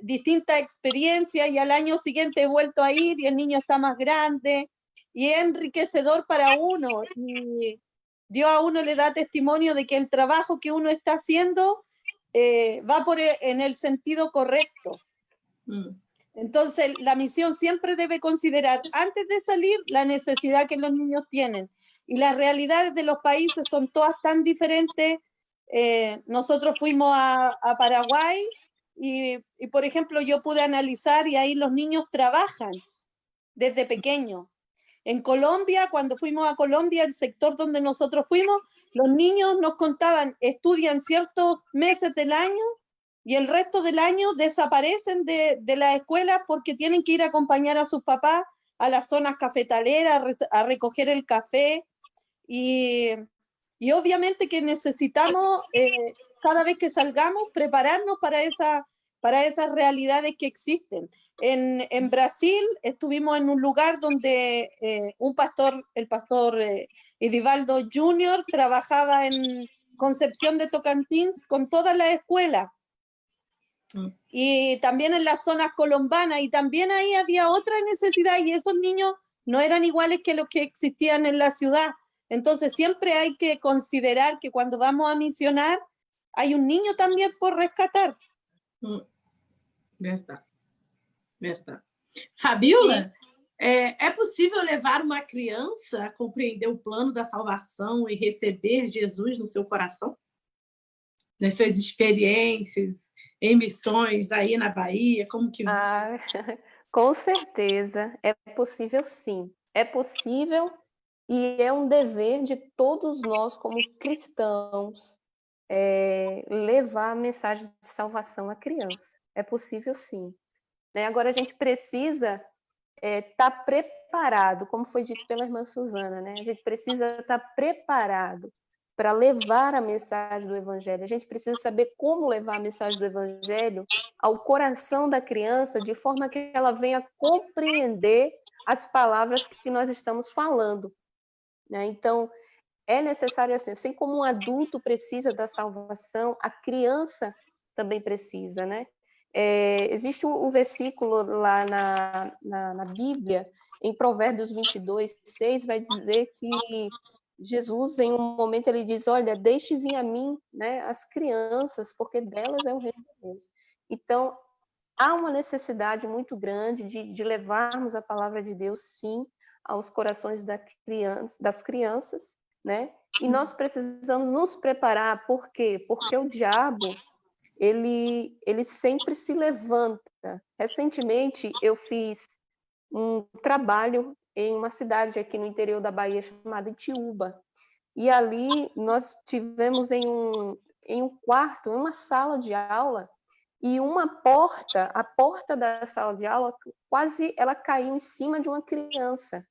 distintas experiencias, y al año siguiente he vuelto a ir y el niño está más grande, y es enriquecedor para uno, y Dios a uno le da testimonio de que el trabajo que uno está haciendo va en el sentido correcto. Entonces, la misión siempre debe considerar, antes de salir, la necesidad que los niños tienen. Y las realidades de los países son todas tan diferentes. Nosotros fuimos a Paraguay y, por ejemplo, yo pude analizar y ahí los niños trabajan desde pequeños. En Colombia, cuando fuimos a Colombia, el sector donde nosotros fuimos, los niños nos contaban, estudian ciertos meses del año y el resto del año desaparecen de las escuelas porque tienen que ir a acompañar a sus papás a las zonas cafetaleras, a recoger el café. Y obviamente que necesitamos, cada vez que salgamos, prepararnos para esas realidades que existen. En Brasil estuvimos en un lugar donde el pastor Edivaldo Jr. trabajaba en Concepción de Tocantins con todas las escuelas. Y también en las zonas colombanas, y también ahí había otra necesidad, y esos niños no eran iguales que los que existían en la ciudad. Entonces siempre hay que considerar que cuando vamos a misionar hay un niño también por rescatar. Verdade. Verdade. Fabiola, é possível levar uma criança a compreender o plano da salvação e receber Jesus no seu coração? Nas suas experiências, em missões aí na Bahia, como que... Com certeza, é possível sim. É possível e é um dever de todos nós como cristãos levar a mensagem de salvação à criança. É possível sim. Agora a gente precisa estar preparado, como foi dito pela irmã Suzana, né? A gente precisa estar preparado para levar a mensagem do Evangelho. A gente precisa saber como levar a mensagem do Evangelho ao coração da criança, de forma que ela venha compreender as palavras que nós estamos falando. Então, é necessário assim como um adulto precisa da salvação, a criança também precisa, né? Existe o versículo lá na Bíblia, em Provérbios 22:6, vai dizer que Jesus, em um momento, ele diz, olha, deixe vir a mim, né, as crianças, porque delas é o reino de Deus. Então, há uma necessidade muito grande de levarmos a palavra de Deus, sim, aos corações das crianças, né? E nós precisamos nos preparar, por quê? Porque o diabo, ele sempre se levanta. Recentemente, eu fiz um trabalho em uma cidade aqui no interior da Bahia chamada Itiúba. E ali nós tivemos em um quarto, em uma sala de aula, e a porta da sala de aula, quase ela caiu em cima de uma criança,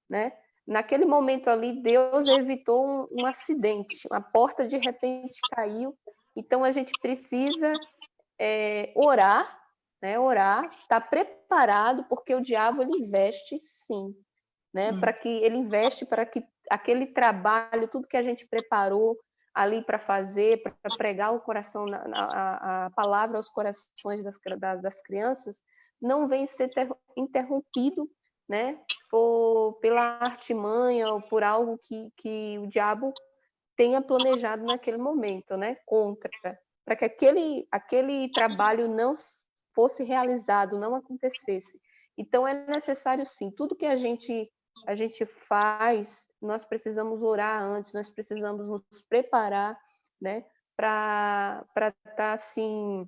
né? Naquele momento ali, Deus evitou um acidente, a porta de repente caiu. Então a gente precisa orar, né? Orar, estar preparado, porque o diabo ele investe sim, né? Para que ele investe para que aquele trabalho, tudo que a gente preparou ali para fazer, para pregar o coração, a palavra aos corações das crianças, não venha ser interrompido, né? Pela artimanha ou por algo que o diabo tenha planejado naquele momento, né? Para que aquele trabalho não fosse realizado, não acontecesse. Então é necessário sim, tudo que a gente faz, nós precisamos orar antes, nós precisamos nos preparar, né, para estar assim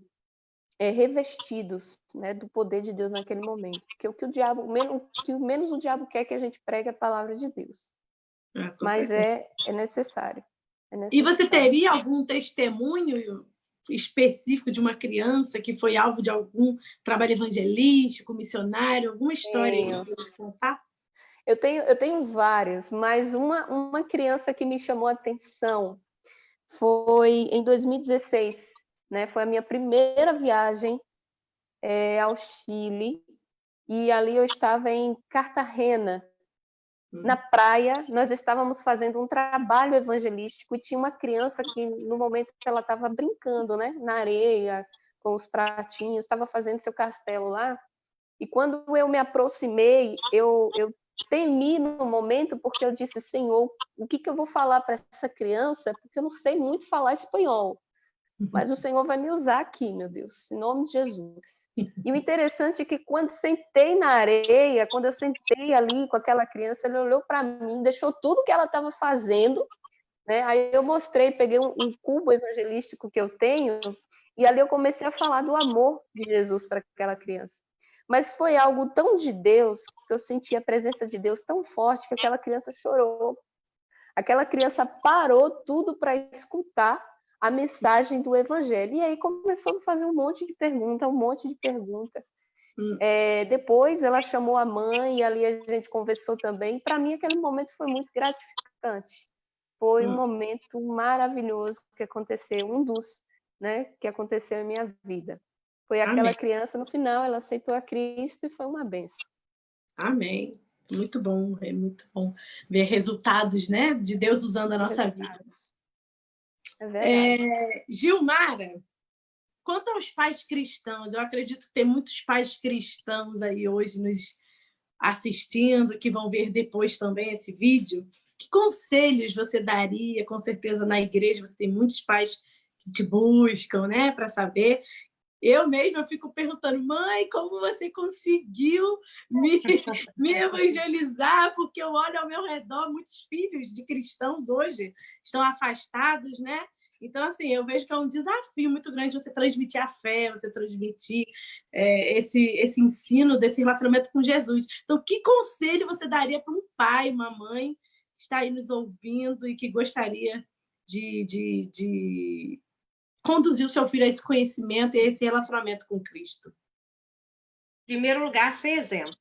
revestidos, né, do poder de Deus naquele momento. Porque o que menos o diabo quer que a gente pregue a palavra de Deus. Mas é necessário. E você teria algum testemunho específico de uma criança que foi alvo de algum trabalho evangelístico, missionário, alguma história aí para você contar? Eu tenho vários, mas uma criança que me chamou a atenção foi em 2016, né? Foi a minha primeira viagem ao Chile, e ali eu estava em Cartagena, na praia. Nós estávamos fazendo um trabalho evangelístico e tinha uma criança que, no momento que ela estava brincando, né, na areia, com os pratinhos, estava fazendo seu castelo lá. E quando eu me aproximei, eu temi no momento, porque eu disse: Senhor, o que eu vou falar para essa criança? Porque eu não sei muito falar espanhol. Mas o Senhor vai me usar aqui, meu Deus, em nome de Jesus. E o interessante é que quando sentei na areia, quando eu sentei ali com aquela criança, ele olhou para mim, deixou tudo que ela estava fazendo, né? Aí eu mostrei, peguei um cubo evangelístico que eu tenho, e ali eu comecei a falar do amor de Jesus para aquela criança. Mas foi algo tão de Deus, que eu senti a presença de Deus tão forte, que aquela criança chorou. Aquela criança parou tudo para escutar a mensagem do Evangelho. E aí começou a fazer um monte de pergunta. Depois ela chamou a mãe e ali a gente conversou também. Para mim, aquele momento foi muito gratificante. Foi um momento maravilhoso que aconteceu, um dos, né, que aconteceu em minha vida. Foi aquela criança, no final, ela aceitou a Cristo e foi uma bênção. Amém. Muito bom, é muito bom ver resultados, né, de Deus usando a nossa vida. É verdade. Gilmara, quanto aos pais cristãos, eu acredito que tem muitos pais cristãos aí hoje nos assistindo, que vão ver depois também esse vídeo. Que conselhos você daria? Com certeza na igreja você tem muitos pais que te buscam, né, para saber. Eu mesma fico perguntando: mãe, como você conseguiu me evangelizar? Porque eu olho ao meu redor, muitos filhos de cristãos hoje estão afastados, né? Então, assim, eu vejo que é um desafio muito grande você transmitir a fé, você transmitir esse ensino desse relacionamento com Jesus. Então, que conselho você daria para um pai, uma mãe que está aí nos ouvindo e que gostaria de conduzir o seu filho a esse conhecimento e a esse relacionamento com Cristo? Em primeiro lugar, ser exemplo.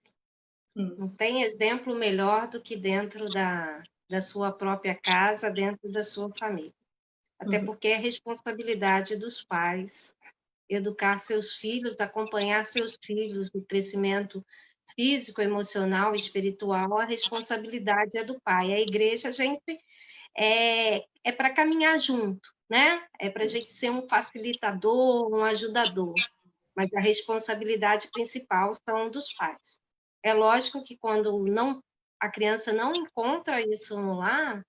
Não tem exemplo melhor do que dentro da sua própria casa, dentro da sua família. Até porque é responsabilidade dos pais educar seus filhos, acompanhar seus filhos no crescimento físico, emocional, espiritual. A responsabilidade é do pai. A igreja, a gente é para caminhar junto, né? É para a gente ser um facilitador, um ajudador. Mas a responsabilidade principal são dos pais. É lógico que quando a criança não encontra isso no lar,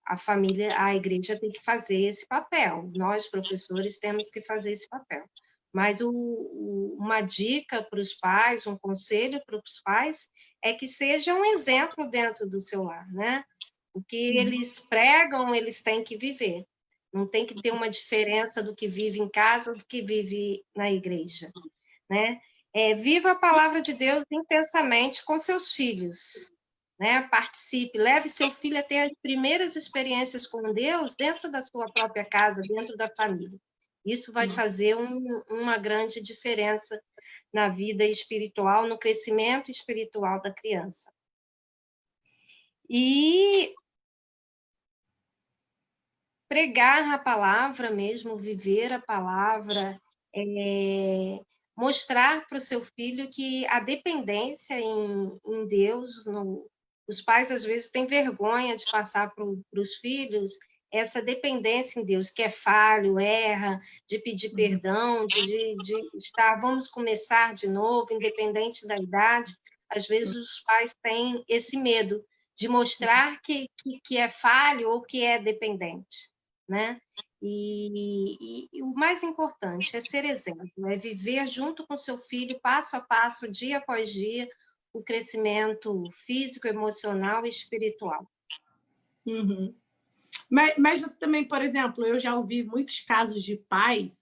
a família, a igreja tem que fazer esse papel. Nós, professores, temos que fazer esse papel. Mas uma dica para os pais, um conselho para os pais, é que seja um exemplo dentro do seu lar, né? O que eles pregam, eles têm que viver. Não tem que ter uma diferença do que vive em casa ou do que vive na igreja, né? Viva a palavra de Deus intensamente com seus filhos, né? Participe, leve seu filho a ter as primeiras experiências com Deus dentro da sua própria casa, dentro da família. Isso vai fazer uma grande diferença na vida espiritual, no crescimento espiritual da criança. E pregar a palavra mesmo, viver a palavra, mostrar para o seu filho que a dependência em Deus, os pais às vezes têm vergonha de passar para os filhos essa dependência em Deus, que é falho, erra, de pedir perdão, de estar, vamos começar de novo, independente da idade. Às vezes os pais têm esse medo de mostrar que é falho ou que é dependente, né? E o mais importante é ser exemplo, é viver junto com seu filho, passo a passo, dia após dia, o crescimento físico, emocional e espiritual. Mas você também, por exemplo, eu já ouvi muitos casos de pais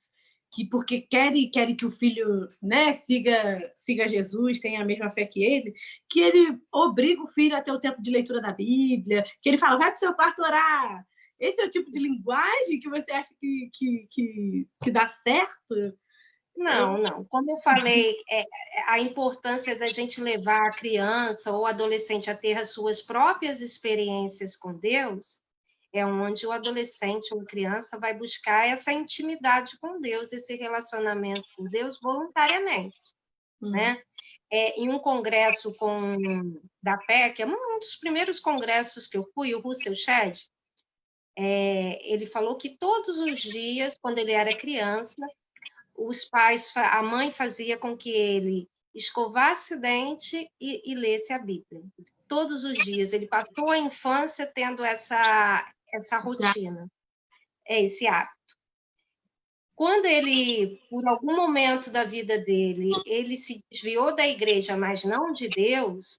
que, porque querem que o filho, né, siga Jesus, tenha a mesma fé que ele obriga o filho a ter o tempo de leitura da Bíblia, que ele fala, vai para o seu quarto orar. Esse é o tipo de linguagem que você acha que dá certo? Não. Como eu falei, a importância da gente levar a criança ou adolescente a ter as suas próprias experiências com Deus, é onde o adolescente ou a criança vai buscar essa intimidade com Deus, esse relacionamento com Deus voluntariamente, né? Em um congresso da PEC, um dos primeiros congressos que eu fui, o Russell Shedd, ele falou que todos os dias, quando ele era criança, a mãe fazia com que ele escovasse o dente e lesse a Bíblia. Todos os dias. Ele passou a infância tendo essa rotina, esse hábito. Quando ele, por algum momento da vida dele, ele se desviou da igreja, mas não de Deus,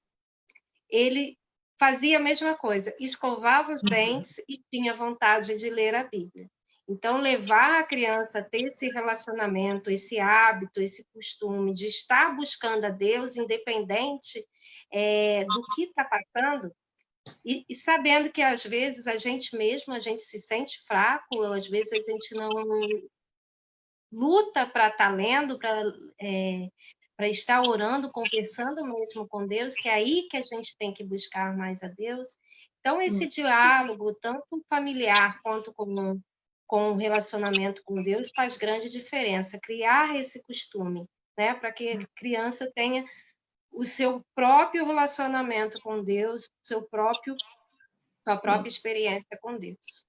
ele fazia a mesma coisa, escovava os dentes e tinha vontade de ler a Bíblia. Então, levar a criança a ter esse relacionamento, esse hábito, esse costume de estar buscando a Deus, independente do que está passando, e sabendo que, às vezes, a gente se sente fraco, ou às vezes a gente não luta para estar lendo, para estar orando, conversando mesmo com Deus, que é aí que a gente tem que buscar mais a Deus. Então, esse diálogo, tanto familiar quanto com o relacionamento com Deus, faz grande diferença. Criar esse costume, né, para que a criança tenha o seu próprio relacionamento com Deus, sua própria experiência com Deus.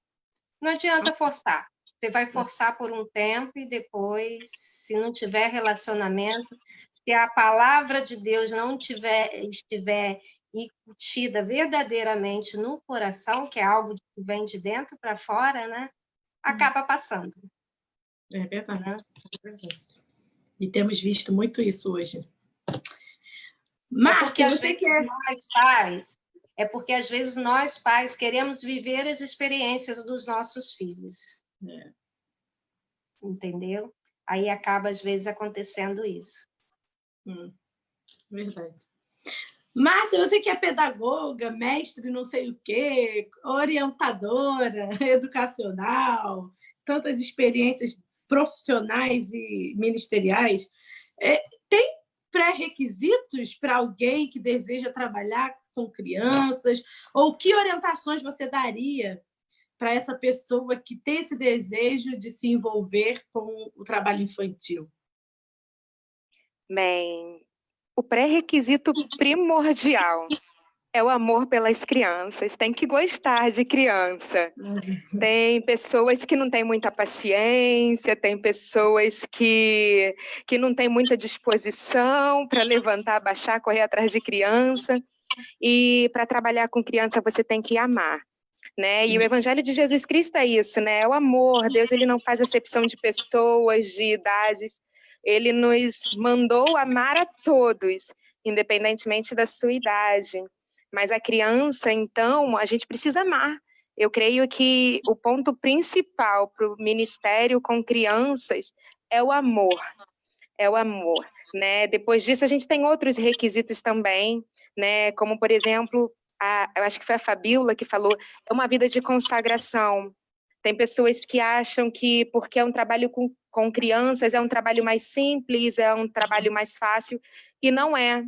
Não adianta forçar. Você vai forçar por um tempo e depois, se não tiver relacionamento, se a palavra de Deus não estiver incutida verdadeiramente no coração, que é algo que vem de dentro para fora, né? Acaba passando. É verdade. Né? E temos visto muito isso hoje. Porque às vezes nós pais queremos viver as experiências dos nossos filhos. Entendeu? Aí acaba, às vezes, acontecendo isso. Verdade. Márcia, você que é pedagoga, mestre não sei o quê, orientadora educacional, tantas experiências profissionais e ministeriais, tem pré-requisitos para alguém que deseja trabalhar com crianças? Ou que orientações você daria para essa pessoa que tem esse desejo de se envolver com o trabalho infantil? Bem, o pré-requisito primordial é o amor pelas crianças. Tem que gostar de criança. Tem pessoas que não têm muita paciência, tem pessoas que não têm muita disposição para levantar, baixar, correr atrás de criança. E para trabalhar com criança você tem que amar. Né? E o Evangelho de Jesus Cristo é isso, né? É o amor. Deus, ele não faz acepção de pessoas, de idades. Ele nos mandou amar a todos, independentemente da sua idade. Mas a criança, então, a gente precisa amar. Eu creio que o ponto principal para o ministério com crianças é o amor. É o amor, né? Depois disso, a gente tem outros requisitos também, né? Como, por exemplo, eu acho que foi a Fabíola que falou, é uma vida de consagração. Tem pessoas que acham que porque é um trabalho com crianças, é um trabalho mais simples, é um trabalho mais fácil, e não é.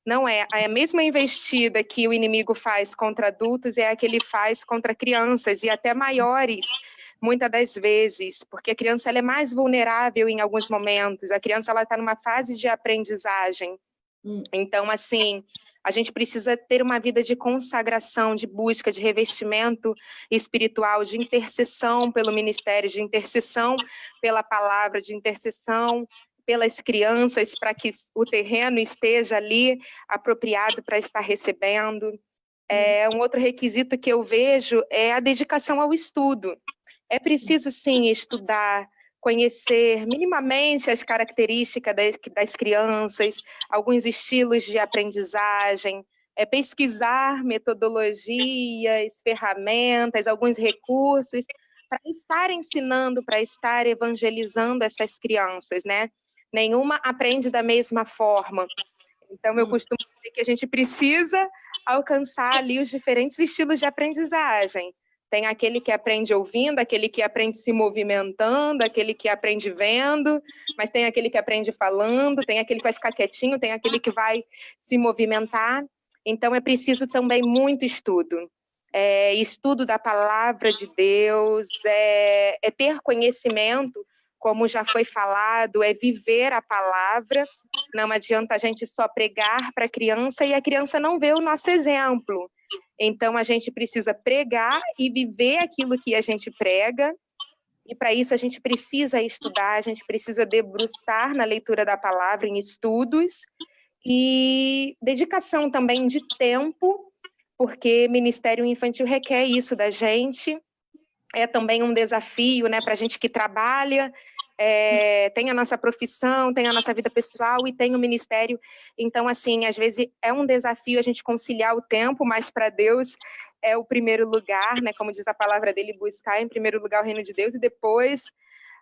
Não é. A mesma investida que o inimigo faz contra adultos é a que ele faz contra crianças, e até maiores, muitas das vezes, porque a criança ela é mais vulnerável em alguns momentos, a criança ela está numa fase de aprendizagem. Então, assim, a gente precisa ter uma vida de consagração, de busca, de revestimento espiritual, de intercessão pelo ministério, de intercessão pela palavra, de intercessão pelas crianças, para que o terreno esteja ali apropriado para estar recebendo. Um outro requisito que eu vejo é a dedicação ao estudo. É preciso, sim, estudar, conhecer minimamente as características das crianças, alguns estilos de aprendizagem, pesquisar metodologias, ferramentas, alguns recursos para estar ensinando, para estar evangelizando essas crianças, né? Nenhuma aprende da mesma forma. Então, eu costumo dizer que a gente precisa alcançar ali os diferentes estilos de aprendizagem. Tem aquele que aprende ouvindo, aquele que aprende se movimentando, aquele que aprende vendo, mas tem aquele que aprende falando, tem aquele que vai ficar quietinho, tem aquele que vai se movimentar. Então, é preciso também muito estudo. Estudo da palavra de Deus, é ter conhecimento, como já foi falado, é viver a palavra. Não adianta a gente só pregar para a criança e a criança não vê o nosso exemplo. Então, a gente precisa pregar e viver aquilo que a gente prega, e para isso a gente precisa estudar, a gente precisa debruçar na leitura da palavra, em estudos, e dedicação também de tempo, porque ministério infantil requer isso da gente. É também um desafio, né, para a gente que trabalha, tem a nossa profissão, tem a nossa vida pessoal e tem o ministério. Então, assim, às vezes é um desafio a gente conciliar o tempo, mas para Deus é o primeiro lugar, né, como diz a palavra dele, buscar em primeiro lugar o reino de Deus e depois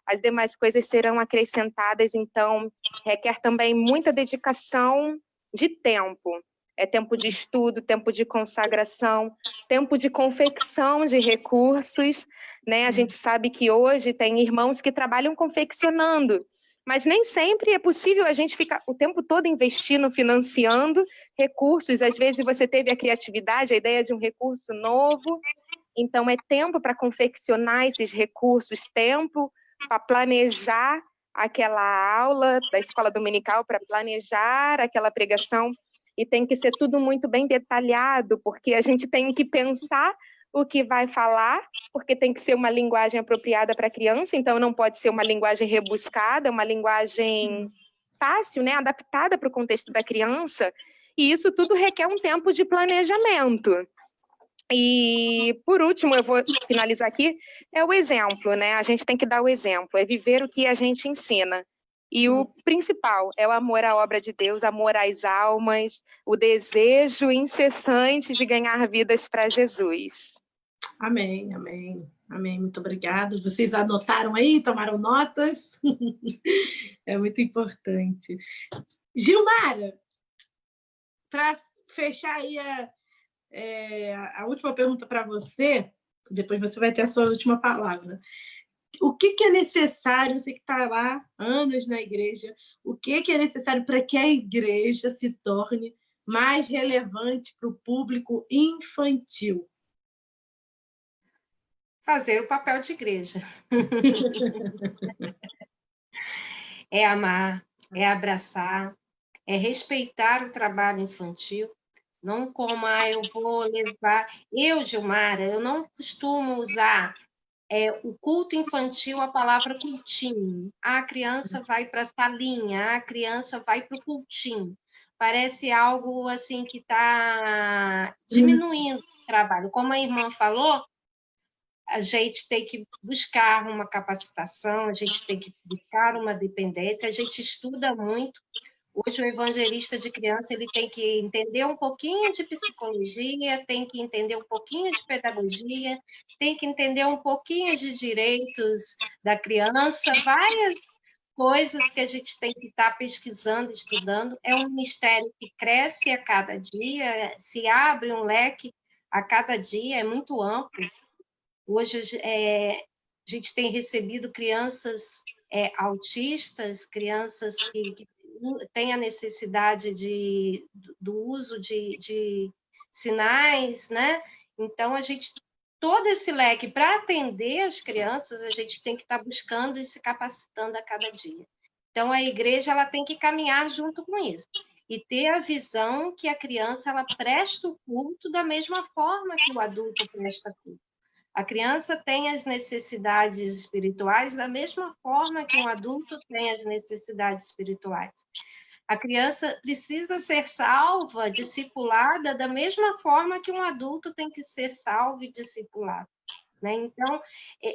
as demais coisas serão acrescentadas. Então, requer também muita dedicação de tempo. É tempo de estudo, tempo de consagração, tempo de confecção de recursos, né? A gente sabe que hoje tem irmãos que trabalham confeccionando, mas nem sempre é possível a gente ficar o tempo todo investindo, financiando recursos. Às vezes você teve a criatividade, a ideia de um recurso novo, então é tempo para confeccionar esses recursos, tempo para planejar aquela aula da escola dominical, para planejar aquela pregação. E tem que ser tudo muito bem detalhado, porque a gente tem que pensar o que vai falar, porque tem que ser uma linguagem apropriada para a criança, então não pode ser uma linguagem rebuscada, uma linguagem fácil, né, adaptada para o contexto da criança, e isso tudo requer um tempo de planejamento. E, por último, eu vou finalizar aqui, é o exemplo, né, a gente tem que dar o exemplo, é viver o que a gente ensina. E o principal é o amor à obra de Deus, amor às almas, o desejo incessante de ganhar vidas para Jesus. Amém, amém, amém. Muito obrigada. Vocês anotaram aí, tomaram notas? É muito importante. Gilmara, para fechar aí a última pergunta para você, depois você vai ter a sua última palavra. O que é necessário, você que está lá anos na igreja, o que é necessário para que a igreja se torne mais relevante para o público infantil? Fazer o papel de igreja. É amar, é abraçar, é respeitar o trabalho infantil, não como, eu vou levar... Eu, Gilmara, eu não costumo usar o culto infantil, a palavra cultinho. A criança vai para a salinha, a criança vai para o cultinho. Parece algo assim que está diminuindo o trabalho. Como a irmã falou, a gente tem que buscar uma capacitação, a gente tem que buscar uma dependência, a gente estuda muito. Hoje, o evangelista de criança ele tem que entender um pouquinho de psicologia, tem que entender um pouquinho de pedagogia, tem que entender um pouquinho de direitos da criança, várias coisas que a gente tem que estar pesquisando, estudando. É um ministério que cresce a cada dia, se abre um leque a cada dia, é muito amplo. Hoje, a gente tem recebido crianças autistas, crianças que têm a necessidade do uso de sinais, né? Então, todo esse leque, para atender as crianças, a gente tem que estar buscando e se capacitando a cada dia. Então, a igreja ela tem que caminhar junto com isso e ter a visão que a criança ela presta o culto da mesma forma que o adulto presta culto. A criança tem as necessidades espirituais da mesma forma que um adulto tem as necessidades espirituais. A criança precisa ser salva, discipulada, da mesma forma que um adulto tem que ser salvo e discipulado, né? Então,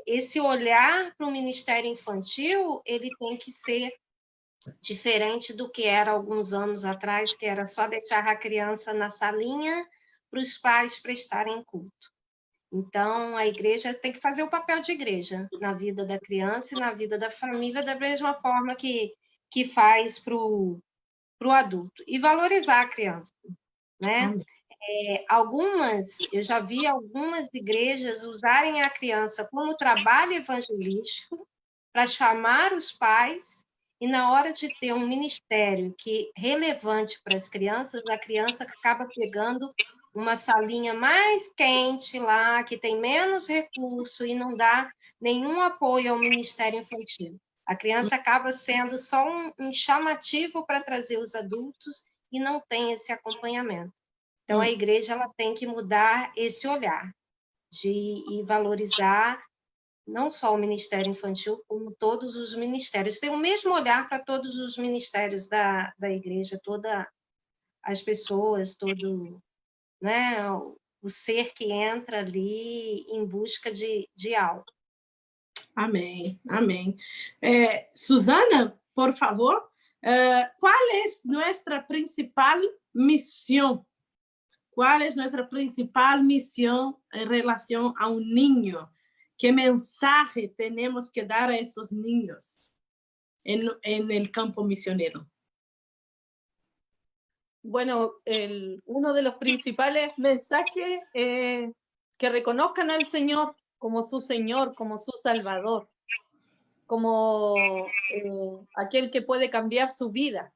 esse olhar para o ministério infantil, ele tem que ser diferente do que era alguns anos atrás, que era só deixar a criança na salinha para os pais prestarem culto. Então, a igreja tem que fazer o papel de igreja na vida da criança e na vida da família, da mesma forma que faz para o adulto. E valorizar a criança, né? Eu já vi algumas igrejas usarem a criança como trabalho evangelístico para chamar os pais, e na hora de ter um ministério que é relevante para as crianças, a criança acaba pegando uma salinha mais quente lá, que tem menos recurso e não dá nenhum apoio ao ministério infantil. A criança acaba sendo só um chamativo para trazer os adultos e não tem esse acompanhamento. Então, a igreja ela tem que mudar esse olhar e valorizar não só o Ministério Infantil, como todos os ministérios. Tem o mesmo olhar para todos os ministérios da igreja, todas as pessoas, todo, né, o ser que entra ali em busca de algo. Amém, amém. Susana, por favor, ¿cuál es nuestra principal misión? ¿Cuál es nuestra principal misión en relación a un niño? ¿Qué mensaje tenemos que dar a esos niños en el campo misionero? Bueno, uno de los principales mensajes que reconozcan al Señor, como su Salvador, como aquel que puede cambiar su vida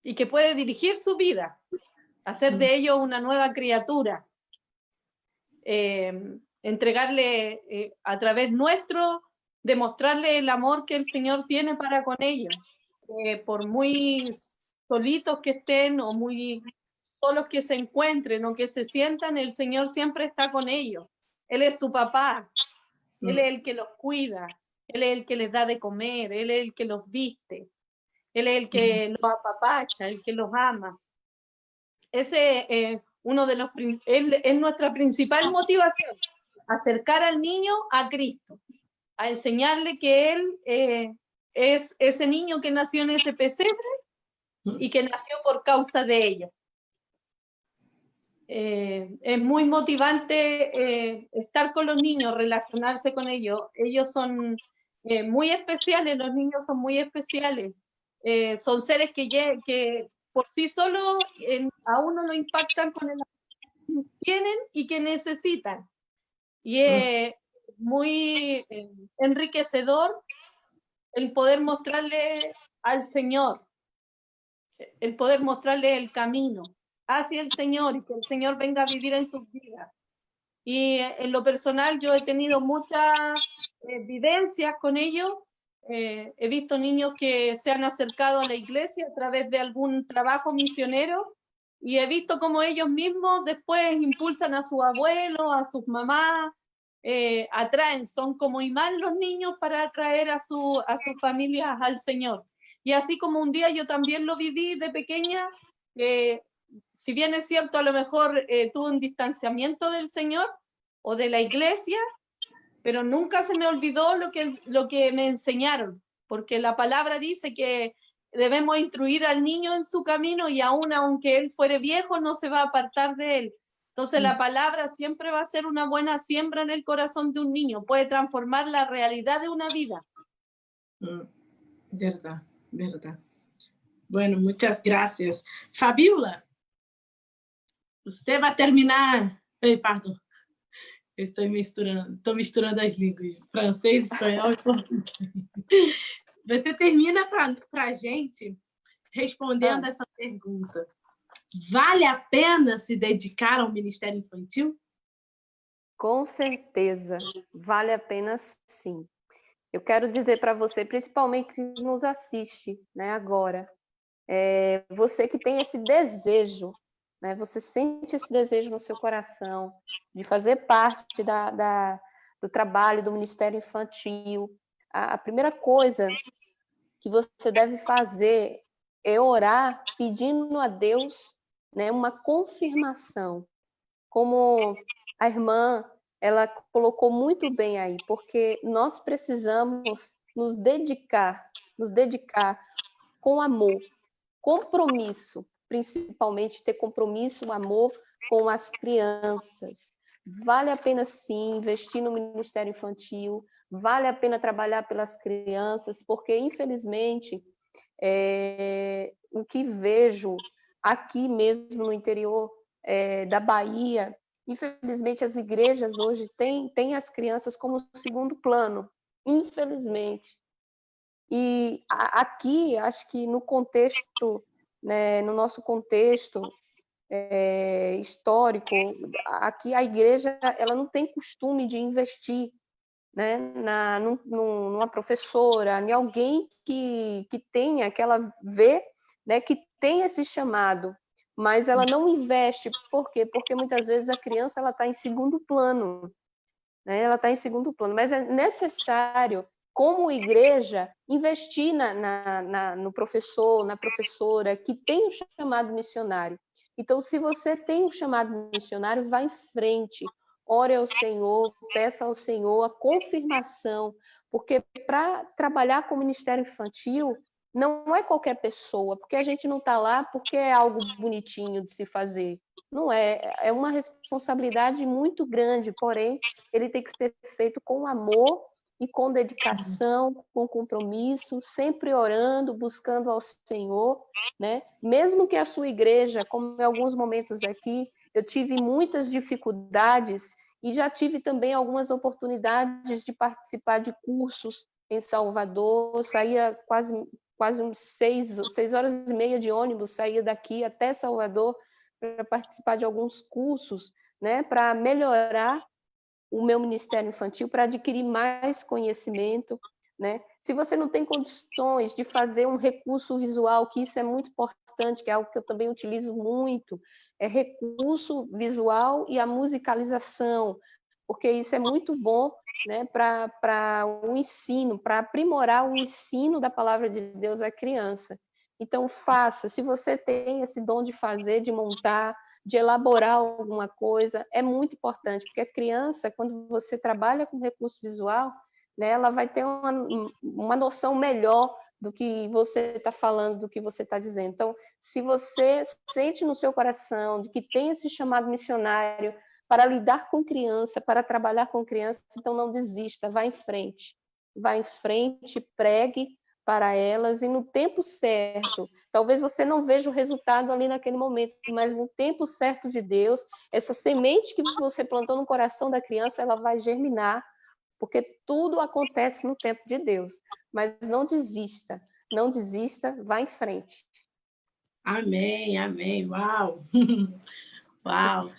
y que puede dirigir su vida, hacer de ellos una nueva criatura, entregarle a través nuestro, demostrarle el amor que el Señor tiene para con ellos, por muy solitos que estén o muy solos que se encuentren o que se sientan, el Señor siempre está con ellos. Él es su papá, Él es el que los cuida, Él es el que les da de comer, Él es el que los viste, Él es el que los apapacha, el que los ama. Ese es nuestra principal motivación, acercar al niño a Cristo, a enseñarle que Él es ese niño que nació en ese pesebre y que nació por causa de ellos. Es muy motivante estar con los niños, relacionarse con ellos. Ellos son muy especiales, los niños son muy especiales. Son seres que por sí solos a uno lo impactan con el amor que tienen y que necesitan. Y es muy enriquecedor el poder mostrarle al Señor, el poder mostrarle el camino hacia el Señor y que el Señor venga a vivir en sus vidas. Y en lo personal yo he tenido muchas vivencias con ellos. He visto niños que se han acercado a la iglesia a través de algún trabajo misionero y he visto cómo ellos mismos después impulsan a sus abuelos, a sus mamás, atraen, son como imán los niños para atraer a sus familias al Señor. Y así como un día yo también lo viví de pequeña, si bien es cierto, a lo mejor tuve un distanciamiento del Señor o de la iglesia, pero nunca se me olvidó lo que me enseñaron, porque la palabra dice que debemos instruir al niño en su camino y aún aunque él fuere viejo no se va a apartar de él. Entonces la palabra siempre va a ser una buena siembra en el corazón de un niño, puede transformar la realidad de una vida. Verdad, verdad. Bueno, muchas gracias. Fabiola, usted va a terminar... perdón. Estou misturando as línguas, francês, espanhol e português. Você termina para a gente respondendo essa pergunta. Vale a pena se dedicar ao Ministério Infantil? Com certeza, vale a pena sim. Eu quero dizer para você, principalmente que nos assiste, né, agora, você que tem esse desejo, né, você sente esse desejo no seu coração de fazer parte do trabalho do Ministério Infantil, a primeira coisa que você deve fazer é orar pedindo a Deus, né, uma confirmação, como a irmã ela colocou muito bem aí, porque nós precisamos nos dedicar com amor, compromisso, principalmente ter compromisso, amor com as crianças. Vale a pena, sim, investir no Ministério Infantil, vale a pena trabalhar pelas crianças, porque, infelizmente, o que vejo aqui mesmo no interior da Bahia, infelizmente, as igrejas hoje têm as crianças como segundo plano, infelizmente. E aqui, acho que no contexto, né, no nosso contexto histórico, aqui a igreja ela não tem costume de investir, né, numa professora, em alguém que tenha, que ela vê, né, que tem esse chamado, mas ela não investe. Por quê? Porque muitas vezes a criança ela está em segundo plano, né? Ela está em segundo plano, mas é necessário, como igreja, investir no professor, na professora que tem um chamado missionário. Então, se você tem um chamado missionário, vá em frente, ore ao Senhor, peça ao Senhor a confirmação, porque para trabalhar com o Ministério Infantil, não é qualquer pessoa, porque a gente não está lá porque é algo bonitinho de se fazer. Não é uma responsabilidade muito grande, porém, ele tem que ser feito com amor e com dedicação, com compromisso, sempre orando, buscando ao Senhor, né? Mesmo que a sua igreja, como em alguns momentos aqui, eu tive muitas dificuldades e já tive também algumas oportunidades de participar de cursos em Salvador, saía quase uns 6h30 de ônibus, saía daqui até Salvador para participar de alguns cursos, né, para melhorar o meu Ministério Infantil, para adquirir mais conhecimento, né? Se você não tem condições de fazer um recurso visual, que isso é muito importante, que é algo que eu também utilizo muito, é recurso visual e a musicalização, porque isso é muito bom, né, para o ensino, para aprimorar o ensino da palavra de Deus à criança. Então, faça. Se você tem esse dom de fazer, de montar, de elaborar alguma coisa, é muito importante, porque a criança, quando você trabalha com recurso visual, né, ela vai ter uma noção melhor do que você está falando, do que você está dizendo. Então, se você sente no seu coração de que tem esse chamado missionário para lidar com criança, para trabalhar com criança, então não desista, vá em frente, pregue para elas, e no tempo certo, talvez você não veja o resultado ali naquele momento, mas no tempo certo de Deus, essa semente que você plantou no coração da criança, ela vai germinar, porque tudo acontece no tempo de Deus. Mas não desista, vá em frente. Amém, amém, uau! Uau!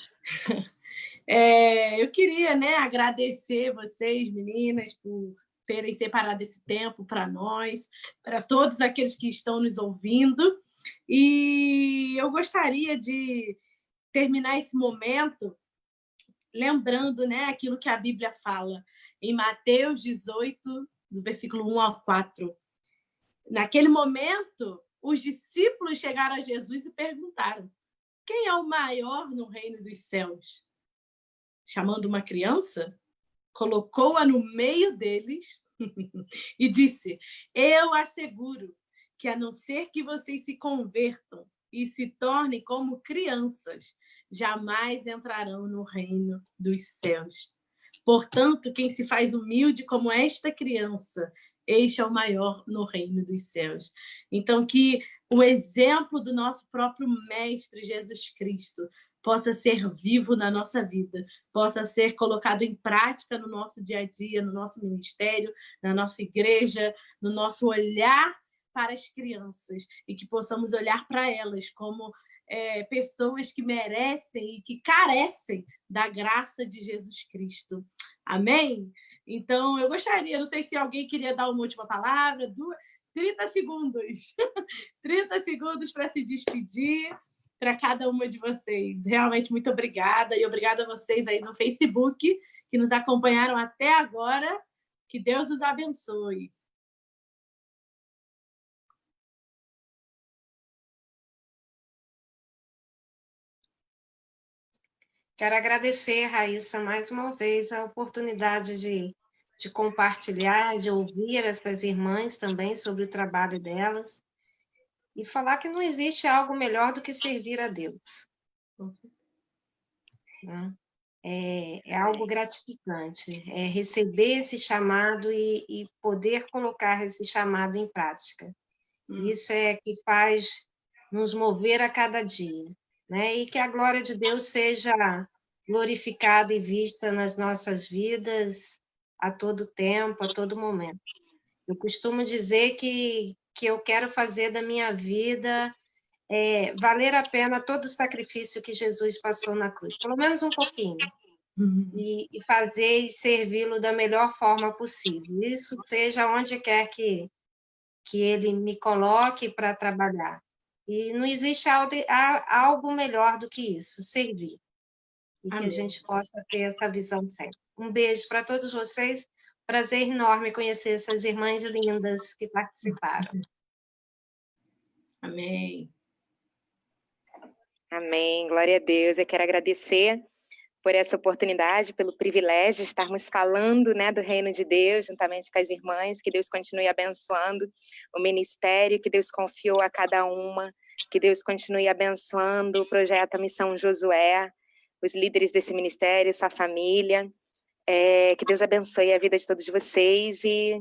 Eu queria, né, agradecer vocês, meninas, por terem separado esse tempo para nós, para todos aqueles que estão nos ouvindo. E eu gostaria de terminar esse momento lembrando, né, aquilo que a Bíblia fala em Mateus 18, do versículo 1 ao 4. Naquele momento, os discípulos chegaram a Jesus e perguntaram: quem é o maior no reino dos céus? Chamando uma criança, colocou-a no meio deles e disse: eu asseguro que, a não ser que vocês se convertam e se tornem como crianças, jamais entrarão no reino dos céus. Portanto, quem se faz humilde como esta criança, este é o maior no reino dos céus. Então, que o exemplo do nosso próprio Mestre Jesus Cristo possa ser vivo na nossa vida, possa ser colocado em prática no nosso dia a dia, no nosso ministério, na nossa igreja, no nosso olhar para as crianças, e que possamos olhar para elas como pessoas que merecem e que carecem da graça de Jesus Cristo. Amém? Então, eu gostaria, não sei se alguém queria dar uma última palavra, 30 segundos. 30 segundos para se despedir para cada uma de vocês. Realmente, muito obrigada. E obrigada a vocês aí no Facebook que nos acompanharam até agora. Que Deus os abençoe. Quero agradecer, Raíssa, mais uma vez a oportunidade de compartilhar, de ouvir essas irmãs também sobre o trabalho delas. e falar que não existe algo melhor do que servir a Deus. Né? É algo gratificante, é receber esse chamado e poder colocar esse chamado em prática. Isso é que faz nos mover a cada dia, né? E que a glória de Deus seja glorificada e vista nas nossas vidas a todo tempo, a todo momento. Eu costumo dizer que eu quero fazer da minha vida valer a pena todo o sacrifício que Jesus passou na cruz, pelo menos um pouquinho, e fazer e servi-lo da melhor forma possível. Isso seja onde quer que Ele me coloque para trabalhar. E não existe algo melhor do que isso, servir. E que a gente possa ter essa visão sempre. Um beijo para todos vocês. Prazer enorme conhecer essas irmãs lindas que participaram. Amém. Amém. Glória a Deus. Eu quero agradecer por essa oportunidade, pelo privilégio de estarmos falando, né, do reino de Deus, juntamente com as irmãs, que Deus continue abençoando o ministério que Deus confiou a cada uma, que Deus continue abençoando o projeto A Missão Josué, os líderes desse ministério, sua família, que Deus abençoe a vida de todos vocês. E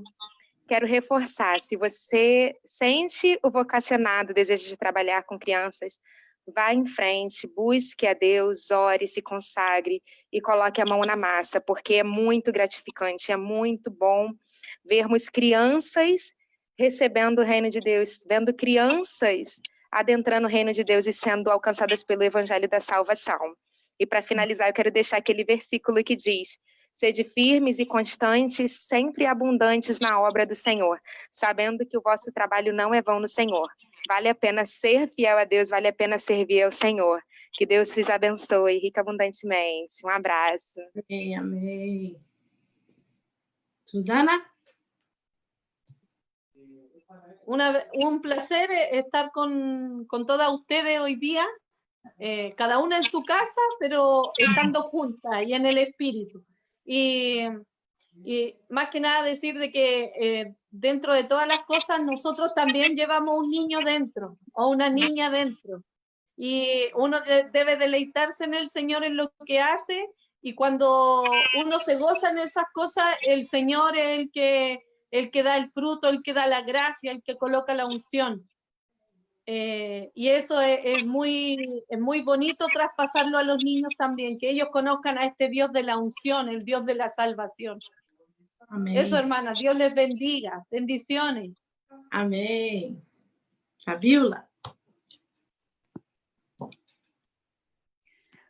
quero reforçar, se você sente o vocacionado, o desejo de trabalhar com crianças, vá em frente, busque a Deus, ore, se consagre e coloque a mão na massa, porque é muito gratificante, é muito bom vermos crianças recebendo o reino de Deus, vendo crianças adentrando o reino de Deus e sendo alcançadas pelo evangelho da salvação. E para finalizar, eu quero deixar aquele versículo que diz: sede firmes e constantes, sempre abundantes na obra do Senhor, sabendo que o vosso trabalho não é vão no Senhor. Vale a pena ser fiel a Deus, vale a pena servir ao Senhor. Que Deus vos abençoe rica abundantemente. Um abraço. Amém, amém. Susana? Un placer estar con todas ustedes hoy día, cada una en su casa, pero estando juntas y en el espíritu. Y más que nada decir de que dentro de todas las cosas nosotros también llevamos un niño dentro o una niña dentro. Y uno debe deleitarse en el Señor en lo que hace, y cuando uno se goza en esas cosas, el Señor es el que da el fruto, el que da la gracia, el que coloca la unción. Y eso es muy bonito traspasarlo a los niños también, que ellos conozcan a este Dios de la unción, el Dios de la salvación. Amém. Eso, hermanas, Dios les bendiga. Bendiciones. Amém. Fabiola?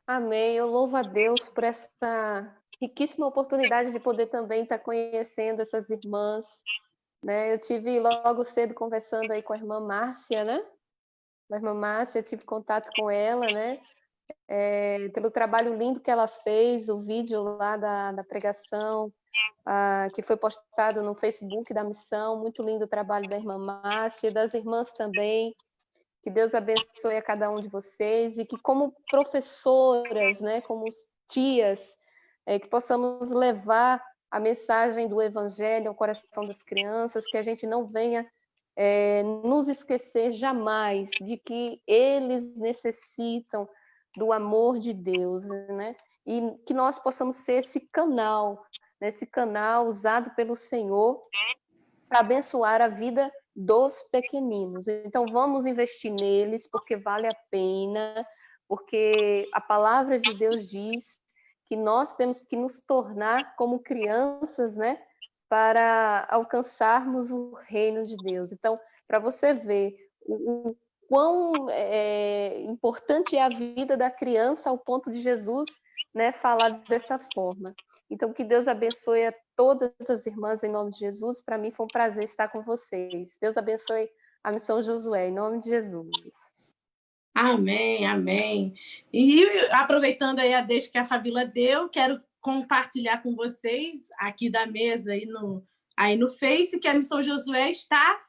Amém. Eu louvo a Deus por essa riquíssima oportunidade de poder também estar conhecendo essas irmãs, né? Eu tive logo cedo conversando aí com a irmã Márcia, né? A irmã Márcia, eu tive contato com ela, né? Pelo trabalho lindo que ela fez, o vídeo lá da pregação, que foi postado no Facebook da missão, muito lindo o trabalho da irmã Márcia, das irmãs também. Que Deus abençoe a cada um de vocês e que, como professoras, né, como tias, que possamos levar a mensagem do Evangelho ao coração das crianças, que a gente não venha nos esquecer jamais de que eles necessitam do amor de Deus, né? E que nós possamos ser esse canal, né, esse canal usado pelo Senhor para abençoar a vida dos pequeninos. Então, vamos investir neles, porque vale a pena, porque a palavra de Deus diz que nós temos que nos tornar como crianças, né, para alcançarmos o reino de Deus. Então, para você ver o quão importante é a vida da criança ao ponto de Jesus, né, falar dessa forma. Então, que Deus abençoe a todas as irmãs em nome de Jesus. Para mim foi um prazer estar com vocês. Deus abençoe a Missão Josué, em nome de Jesus. Amém, amém. E aproveitando aí a deixa que a Fabíola deu, quero compartilhar com vocês aqui da mesa aí no Face, que a Missão Josué está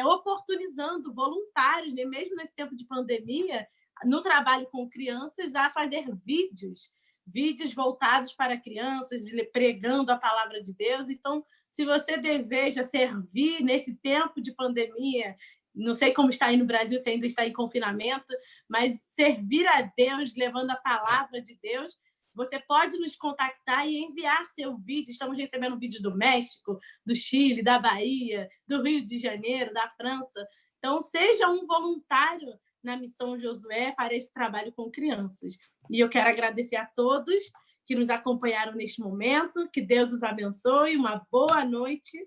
oportunizando voluntários, né, mesmo nesse tempo de pandemia, no trabalho com crianças, a fazer vídeos voltados para crianças, pregando a palavra de Deus. Então, se você deseja servir nesse tempo de pandemia, Não sei como está aí no Brasil, se ainda está em confinamento, mas servir a Deus, levando a palavra de Deus. Você pode nos contactar e enviar seu vídeo. Estamos recebendo vídeos do México, do Chile, da Bahia, do Rio de Janeiro, da França. Então, seja um voluntário na Missão Josué para esse trabalho com crianças. E eu quero agradecer a todos que nos acompanharam neste momento. Que Deus os abençoe. Uma boa noite.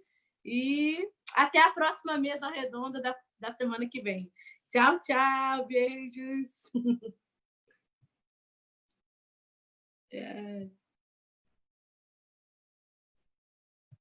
E até a próxima mesa redonda da semana que vem. Tchau, tchau. Beijos.